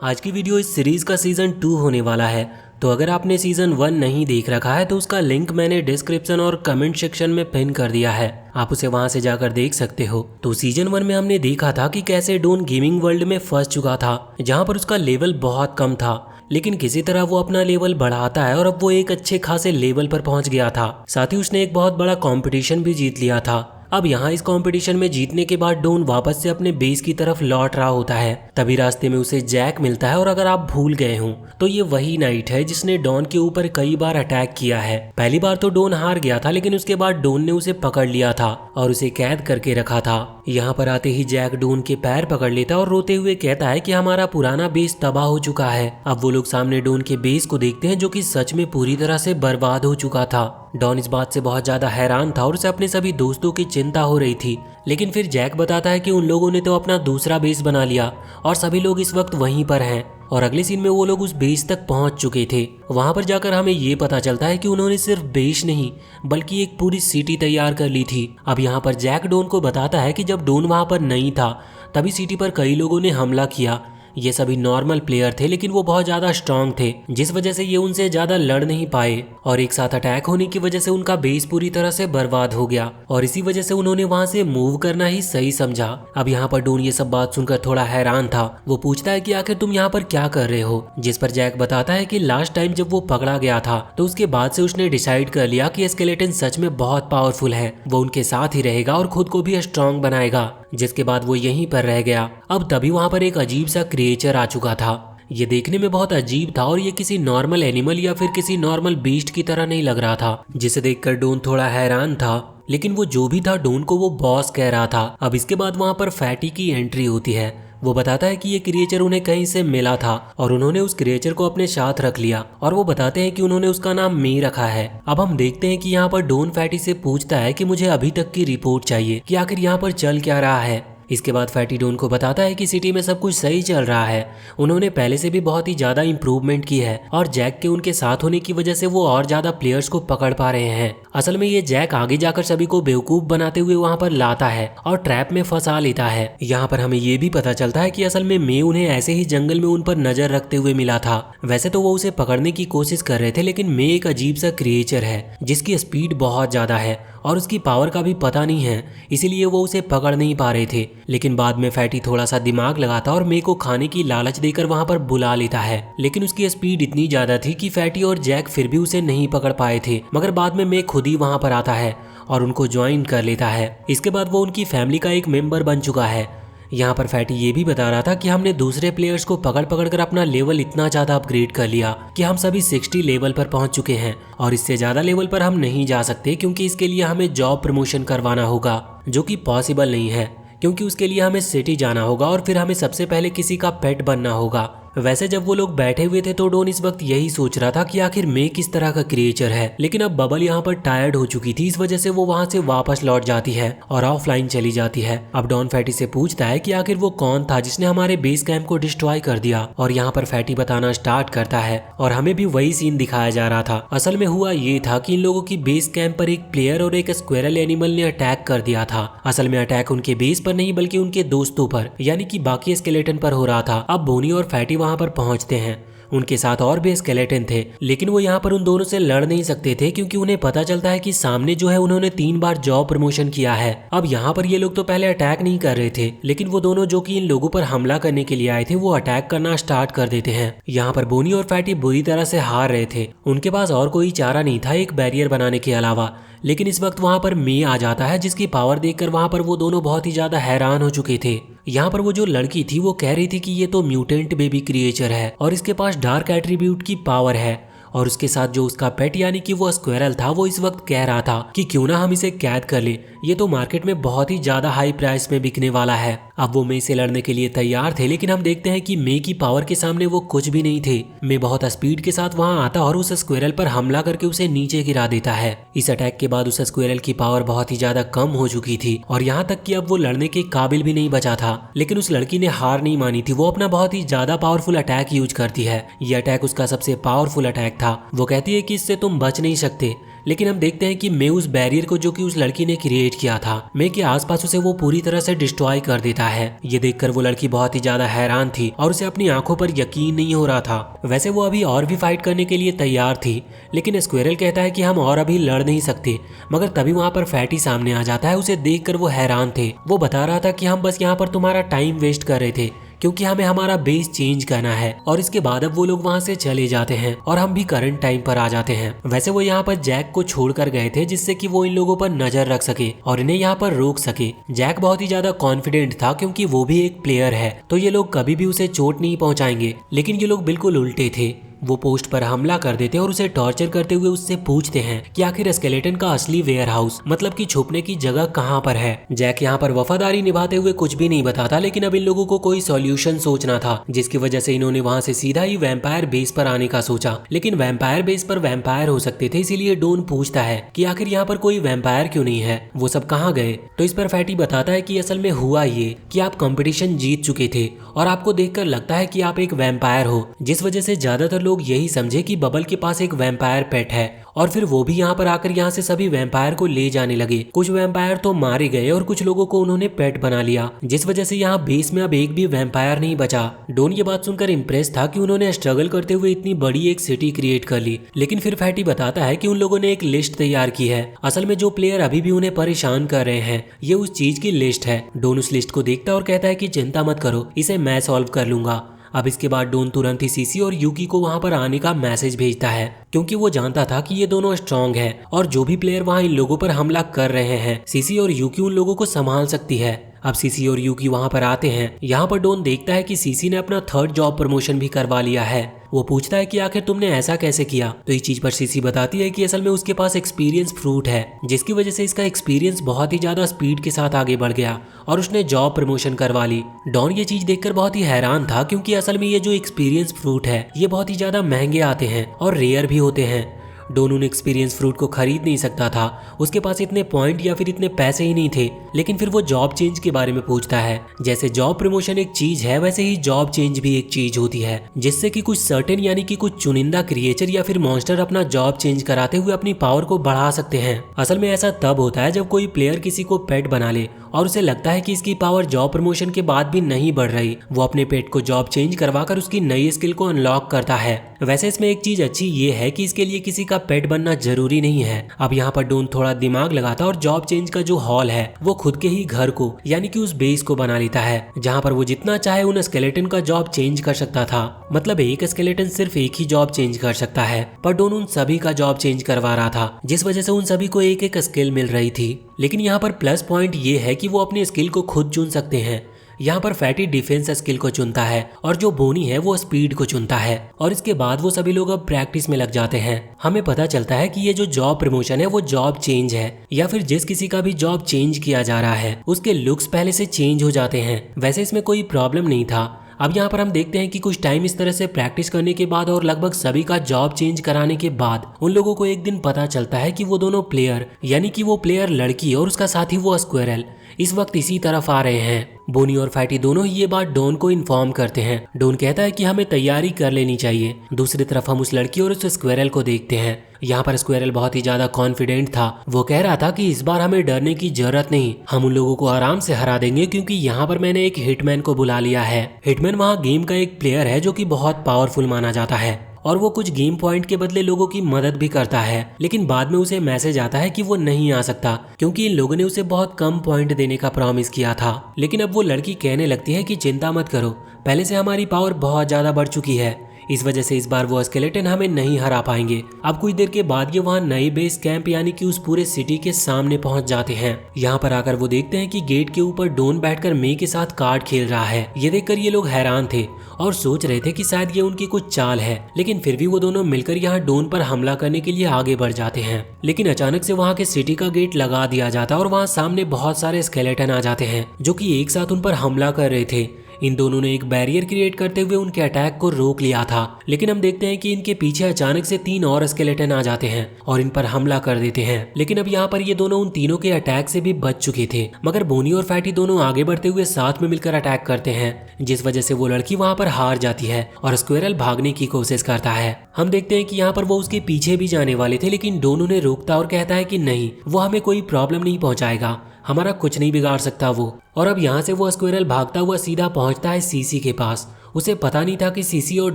आज की वीडियो इस सीरीज का सीजन 2 होने वाला है। तो अगर आपने सीजन 1 नहीं देख रखा है तो उसका लिंक मैंने डिस्क्रिप्शन और कमेंट सेक्शन में पिन कर दिया है, आप उसे वहां से जाकर देख सकते हो। तो सीजन 1 में हमने देखा था कि कैसे डॉन गेमिंग वर्ल्ड में फंस चुका था, जहां पर उसका लेवल बहुत कम था, लेकिन किसी तरह वो अपना लेवल बढ़ाता है और अब वो एक अच्छे खासे लेवल पर पहुंच गया था। साथ ही उसने एक बहुत बड़ा कंपटीशन भी जीत लिया था। अब यहाँ इस कंपटीशन में जीतने के बाद डॉन वापस से अपने बेस की तरफ लौट रहा होता है। तभी रास्ते में उसे जैक मिलता है और अगर आप भूल गए हो तो ये वही नाइट है जिसने डॉन के ऊपर कई बार अटैक किया है। पहली बार तो डॉन हार गया था, लेकिन उसके बाद डॉन ने उसे पकड़ लिया था और उसे कैद करके रखा था। यहाँ पर आते ही जैक डॉन के पैर पकड़ लेता और रोते हुए कहता है कि हमारा पुराना बेस तबाह हो चुका है। अब वो लोग सामने डॉन के बेस को देखते हैं जो कि सच में पूरी तरह से बर्बाद हो चुका था। डॉन इस बात से बहुत ज्यादा हैरान था और उसे अपने सभी दोस्तों की चिंता हो रही थी, लेकिन फिर जैक बताता है कि उन लोगों ने तो अपना दूसरा बेस बना लिया और सभी लोग इस वक्त वहीं पर हैं। और अगले सीन में वो लोग उस बेस तक पहुंच चुके थे। वहां पर जाकर हमें ये पता चलता है कि उन्होंने सिर्फ बेस नहीं बल्कि एक पूरी सिटी तैयार कर ली थी। अब यहाँ पर जैक डॉन को बताता है कि जब डॉन वहां पर नहीं था तभी सिटी पर कई लोगों ने हमला किया। ये सभी नॉर्मल प्लेयर थे, लेकिन वो बहुत ज्यादा स्ट्रांग थे, जिस वजह से ये उनसे ज्यादा लड़ नहीं पाए और एक साथ अटैक होने की वजह से उनका बेस पूरी तरह से बर्बाद हो गया और इसी वजह से उन्होंने वहां से मूव करना ही सही समझा। अब यहाँ पर डॉन ये सब बात सुनकर थोड़ा हैरान था। वो पूछता है कि आखिर तुम यहाँ पर क्या कर रहे हो, जिस पर जैक बताता है कि लास्ट टाइम जब वो पकड़ा गया था तो उसके बाद से उसने डिसाइड कर लिया कि स्केलेटन सच में बहुत पावरफुल है, वो उनके साथ ही रहेगा और खुद को भी स्ट्रांग बनाएगा, जिसके बाद वो यहीं पर रह गया। अब तभी वहां पर एक अजीब सा क्रिएचर आ चुका था। ये देखने में बहुत अजीब था और ये किसी नॉर्मल एनिमल या फिर किसी नॉर्मल बीस्ट की तरह नहीं लग रहा था, जिसे देखकर डॉन थोड़ा हैरान था। लेकिन वो जो भी था डॉन को वो बॉस कह रहा था। अब इसके बाद वहां पर फैटी की एंट्री होती है। वो बताता है कि ये क्रिएचर उन्हें कहीं से मिला था और उन्होंने उस क्रिएचर को अपने साथ रख लिया और वो बताते हैं कि उन्होंने उसका नाम मी रखा है। अब हम देखते हैं कि यहाँ पर डॉन फैटी से पूछता है कि मुझे अभी तक की रिपोर्ट चाहिए कि आखिर यहाँ पर चल क्या रहा है। इसके बाद फैटी डॉन को बताता है कि सिटी में सब कुछ सही चल रहा है, उन्होंने पहले से भी बहुत ही ज्यादा इंप्रूवमेंट की है और जैक के उनके साथ होने की वजह से वो और ज्यादा प्लेयर्स को पकड़ पा रहे हैं। असल में ये जैक आगे जाकर सभी को बेवकूफ बनाते हुए वहां पर लाता है और ट्रैप में फंसा लेता है। यहाँ पर हमें ये भी पता चलता है कि असल में मे उन्हें ऐसे ही जंगल में उन पर नजर रखते हुए मिला था। वैसे तो वो उसे पकड़ने की कोशिश कर रहे थे, लेकिन मे एक अजीब सा क्रिएचर है जिसकी स्पीड बहुत ज्यादा है और उसकी पावर का भी पता नहीं है, इसीलिए वो उसे पकड़ नहीं पा रहे थे। लेकिन बाद में फैटी थोड़ा सा दिमाग लगाता और मे को खाने की लालच देकर वहां पर बुला लेता है, लेकिन उसकी स्पीड इतनी ज्यादा थी कि फैटी और जैक फिर भी उसे नहीं पकड़ पाए थे। मगर बाद में मे खुद ही वहां पर आता है और उनको ज्वाइन कर लेता है। इसके बाद वो उनकी फैमिली का एक मेंबर बन चुका है। यहाँ पर फैटी ये भी बता रहा था कि हमने दूसरे प्लेयर्स को पकड़ पकड़ कर अपना लेवल इतना ज्यादा अपग्रेड कर लिया कि हम सभी 60 लेवल पर पहुंच चुके हैं और इससे ज्यादा लेवल पर हम नहीं जा सकते, क्योंकि इसके लिए हमें जॉब प्रमोशन करवाना होगा, जो कि पॉसिबल नहीं है, क्योंकि उसके लिए हमें सिटी जाना होगा और फिर हमें सबसे पहले किसी का पेट बनना होगा। वैसे जब वो लोग बैठे हुए थे तो डॉन इस वक्त यही सोच रहा था कि आखिर मे किस तरह का क्रिएचर है, लेकिन अब बबल यहाँ पर टायर्ड हो चुकी थी, इस वजह से वो वहां से वापस लौट जाती है और ऑफलाइन चली जाती है। अब डॉन फैटी से पूछता है कि आखिर वो कौन था जिसने हमारे बेस कैंप को डिस्ट्रॉय कर दिया और यहाँ पर फैटी बताना स्टार्ट करता है और हमें भी वही सीन दिखाया जा रहा था। असल में हुआ ये था कि इन लोगों की बेस कैंप पर एक प्लेयर और एक स्क्वेरल एनिमल ने अटैक कर दिया था। असल में अटैक उनके बेस पर नहीं बल्कि उनके दोस्तों पर, यानी कि बाकी स्केलेटन पर हो रहा था। अब बोनी और फैटी वहां पर पहुंचते हैं, उनके साथ और भी स्केलेटन थे, लेकिन वो यहाँ पर उन दोनों से लड़ नहीं सकते थे, क्योंकि उन्हें पता चलता है कि सामने जो है उन्होंने 3 बार जॉब प्रमोशन किया है। अब यहाँ पर ये लोग तो पहले अटैक नहीं कर रहे थे, लेकिन वो दोनों जो कि इन लोगों पर हमला करने के लिए आए थे वो अटैक करना स्टार्ट कर देते हैं। यहाँ पर बोनी और फैटी बुरी तरह से हार रहे थे, उनके पास और कोई चारा नहीं था एक बैरियर बनाने के अलावा। लेकिन इस वक्त वहां पर मे आ जाता है, जिसकी पावर देखकर वहां पर वो दोनों बहुत ही ज्यादा हैरान हो चुके थे। यहाँ पर वो जो लड़की थी वो कह रही थी कि ये तो म्यूटेंट बेबी क्रिएचर है और इसके पास डार्क एट्रीब्यूट की पावर है, और उसके साथ जो उसका पेट यानी कि वो स्क्वेरल था वो इस वक्त कह रहा था कि क्यों ना हम इसे कैद कर ले, ये तो मार्केट में बहुत ही ज्यादा हाई प्राइस में बिकने वाला है। अब वो मे से लड़ने के लिए तैयार थे, लेकिन हम देखते हैं कि मे की पावर के सामने वो कुछ भी नहीं थे। मे बहुत स्पीड के साथ वहां आता और उस स्क्वेरल पर हमला करके उसे नीचे गिरा देता है। इस अटैक के बाद उस स्क्वेरल की पावर बहुत ही ज्यादा कम हो चुकी थी और यहाँ तक कि अब वो लड़ने के काबिल भी नहीं बचा था। लेकिन उस लड़की ने हार नहीं मानी थी, वो अपना बहुत ही ज्यादा पावरफुल अटैक यूज करती है। ये अटैक उसका सबसे पावरफुल अटैक था। वो कहती है कि इससे तुम बच नहीं सकते, लेकिन हम देखते हैं कि मे उस बैरियर को जो कि उस लड़की ने क्रिएट किया था मे के आसपास उसे वो पूरी तरह से डिस्ट्रॉय कर देता है। ये देखकर वो लड़की बहुत ही ज्यादा हैरान थी और उसे अपनी आंखों पर यकीन नहीं हो रहा था। वैसे वो अभी और भी फाइट करने के लिए तैयार थी, लेकिन स्क्विरल कहता है कि हम और अभी लड़ नहीं सकते। मगर तभी वहाँ पर फैटी सामने आ जाता है। उसे देखकर वो हैरान थे। वो बता रहा था कि हम बस यहाँ पर तुम्हारा टाइम वेस्ट कर रहे थे क्योंकि हमें हमारा बेस चेंज करना है। और इसके बाद अब वो लोग वहाँ से चले जाते हैं और हम भी करंट टाइम पर आ जाते हैं। वैसे वो यहाँ पर जैक को छोड़कर गए थे जिससे कि वो इन लोगों पर नजर रख सके और इन्हें यहाँ पर रोक सके। जैक बहुत ही ज्यादा कॉन्फिडेंट था क्योंकि वो भी एक प्लेयर है, तो ये लोग कभी भी उसे चोट नहीं पहुंचाएंगे। लेकिन ये लोग बिल्कुल उल्टे थे। वो पोस्ट पर हमला कर देते और उसे टॉर्चर करते हुए उससे पूछते हैं कि आखिर स्केलेटन का असली वेयर हाउस मतलब कि छुपने की जगह कहाँ पर है। जैक यहाँ पर वफादारी निभाते हुए कुछ भी नहीं बताता, लेकिन अब इन लोगों को कोई सॉल्यूशन सोचना था, जिसकी वजह से इन्होंने वहां से सीधा ही वैम्पायर बेस पर आने का सोचा। लेकिन वैम्पायर बेस पर वैम्पायर हो सकते थे, इसीलिए डोन पूछता है कि आखिर यहाँ पर कोई वैम्पायर क्यों नहीं है, वो सब कहाँ गए। तो इस पर फैटी बताता है कि असल में हुआ ये कि आप कंपटीशन जीत चुके थे और आपको देखकर लगता है कि आप एक वैम्पायर हो, जिस वजह से ज्यादातर लोग यही समझे कि बबल के पास एक वैम्पायर पेट है और फिर वो भी यहाँ पर आकर यहाँ से सभी वैम्पायर को ले जाने लगे। कुछ वैम्पायर तो मारे गए और कुछ लोगों को उन्होंने पेट बना लिया, जिस वजह से यहाँ बेस में अब एक भी वैम्पायर नहीं बचा। डोन ये बात सुनकर इम्प्रेस था कि उन्होंने स्ट्रगल करते हुए इतनी बड़ी एक सिटी क्रिएट कर ली। लेकिन फिर फैटी बताता है कि उन लोगों ने एक लिस्ट तैयार की है। असल में जो प्लेयर अभी भी उन्हें परेशान कर रहे हैं ये उस चीज की लिस्ट है। डोन उस लिस्ट को देखता और कहता है कि चिंता मत करो, इसे मैं सॉल्व कर लूंगा। अब इसके बाद डोन तुरंत ही सीसी और यूकी को वहां पर आने का मैसेज भेजता है, क्योंकि वो जानता था कि ये दोनों स्ट्रांग हैं और जो भी प्लेयर वहां इन लोगों पर हमला कर रहे हैं सीसी और यूकी उन लोगों को संभाल सकती है। अब सीसी और यूकी वहां पर आते हैं। यहाँ पर डोन देखता है कि सीसी ने अपना 3rd जॉब प्रमोशन भी करवा लिया है। वो पूछता है कि आखिर तुमने ऐसा कैसे किया। तो इस चीज पर सीसी बताती है कि असल में उसके पास एक्सपीरियंस फ्रूट है, जिसकी वजह से इसका एक्सपीरियंस बहुत ही ज्यादा स्पीड के साथ आगे बढ़ गया और उसने जॉब प्रमोशन करवा ली। डॉन ये चीज देखकर बहुत ही हैरान था, क्योंकि असल में ये जो एक्सपीरियंस फ्रूट है ये बहुत ही ज्यादा महंगे आते हैं और रेयर भी होते हैं। डोन उन एक्सपीरियंस फ्रूट को खरीद नहीं सकता था, उसके पास इतने पॉइंट या फिर इतने पैसे ही नहीं थे। लेकिन फिर वो जॉब चेंज के बारे में पूछता है। जैसे जॉब प्रमोशन एक चीज है, वैसे ही जॉब चेंज भी एक चीज होती है, जिससे कि कुछ सर्टेन यानी कि कुछ चुनिंदा क्रिएचर या फिर मॉन्स्टर अपना जॉब चेंज कराते हुए अपनी पावर को बढ़ा सकते हैं। असल में ऐसा तब होता है जब कोई प्लेयर किसी को पेट बना ले और उसे लगता है कि इसकी पावर जॉब प्रमोशन के बाद भी नहीं बढ़ रही। वो अपने पेट को जॉब चेंज करवाकर उसकी नई स्किल को अनलॉक करता है। वैसे इसमें एक चीज अच्छी ये है कि इसके लिए किसी का पेट बनना जरूरी नहीं है। अब यहाँ पर डोन थोड़ा दिमाग लगाता और जॉब चेंज का जो हॉल है वो खुद के ही घर को यानी कि उस बेस को बना लेता है, जहाँ पर वो जितना चाहे उन स्केलेटन का जॉब चेंज कर सकता था। मतलब एक स्केलेटन सिर्फ एक ही जॉब चेंज कर सकता है, पर डोन उन सभी का जॉब चेंज करवा रहा था, जिस वजह से उन सभी को एक एक स्किल मिल रही थी। लेकिन यहाँ पर प्लस पॉइंट ये है कि वो अपनी स्किल को खुद चुन सकते हैं। यहाँ पर फैटी डिफेंस स्किल को चुनता है और जो बोनी है वो स्पीड को चुनता है। और इसके बाद वो सभी लोग अब प्रैक्टिस में लग जाते हैं। हमें पता चलता है कि ये जो जॉब प्रमोशन है वो जॉब चेंज है, या फिर जिस किसी का भी जॉब चेंज किया जा रहा है उसके लुक्स पहले से चेंज हो जाते हैं। वैसे इसमें कोई प्रॉब्लम नहीं था। अब यहाँ पर हम देखते हैं कि कुछ टाइम इस तरह से प्रैक्टिस करने के बाद और लगभग सभी का जॉब चेंज कराने के बाद उन लोगों को एक दिन पता चलता है कि वो दोनों प्लेयर यानी कि वो प्लेयर लड़की और उसका साथी वो स्क्विरल इस वक्त इसी तरफ आ रहे हैं। बोनी और फैटी दोनों ही ये बात डॉन को इन्फॉर्म करते हैं। डॉन कहता है कि हमें तैयारी कर लेनी चाहिए। दूसरी तरफ हम उस लड़की और उस स्क्विरल को देखते हैं। यहाँ पर स्क्विरल बहुत ही ज्यादा कॉन्फिडेंट था। वो कह रहा था कि इस बार हमें डरने की जरूरत नहीं, हम उन लोगों को आराम से हरा देंगे, क्योंकि यहाँ पर मैंने एक हिटमैन को बुला लिया है। हिटमैन वहाँ गेम का एक प्लेयर है जो कि बहुत पावरफुल माना जाता है और वो कुछ गेम पॉइंट के बदले लोगों की मदद भी करता है। लेकिन बाद में उसे मैसेज आता है कि वो नहीं आ सकता, क्योंकि इन लोगों ने उसे बहुत कम पॉइंट देने का प्रॉमिस किया था। लेकिन अब वो लड़की कहने लगती है कि चिंता मत करो, पहले से हमारी पावर बहुत ज्यादा बढ़ चुकी है, इस वजह से इस बार वो स्केलेटन हमें नहीं हरा पाएंगे। अब कुछ देर के बाद ये वहाँ नए बेस कैंप यानी कि उस पूरे सिटी के सामने पहुंच जाते हैं। यहाँ पर आकर वो देखते हैं कि गेट के ऊपर डोन बैठकर मे के साथ कार्ड खेल रहा है। ये देखकर ये लोग हैरान थे और सोच रहे थे कि शायद ये उनकी कुछ चाल है, लेकिन फिर भी वो दोनों मिलकर यहाँ डोन पर हमला करने के लिए आगे बढ़ जाते हैं। लेकिन अचानक से वहाँ के सिटी का गेट लगा दिया जाता है और वहाँ सामने बहुत सारे स्केलेटन आ जाते हैं जो कि एक साथ उन पर हमला कर रहे थे। इन दोनों ने एक बैरियर क्रिएट करते हुए उनके अटैक को रोक लिया था, लेकिन हम देखते हैं कि इनके पीछे अचानक से 3 और स्केलेटन आ जाते हैं और इन पर हमला कर देते हैं। लेकिन अब यहाँ पर ये दोनों उन तीनों के अटैक से भी बच चुके थे, मगर बोनी और फैटी दोनों आगे बढ़ते हुए साथ में मिलकर अटैक करते हैं, जिस वजह से वो लड़की वहाँ पर हार जाती है और स्क्विरल भागने की कोशिश करता है। हम देखते हैं कि यहाँ पर वो उसके पीछे भी जाने वाले थे, लेकिन डोन उन्हें रोकता और कहता है कि नहीं, वो हमें कोई प्रॉब्लम नहीं पहुंचाएगा, हमारा कुछ नहीं बिगाड़ सकता वो। और अब यहाँ से वो स्क्विरल भागता हुआ सीधा पहुंचता है सीसी के पास। उसे पता नहीं था कि सीसी और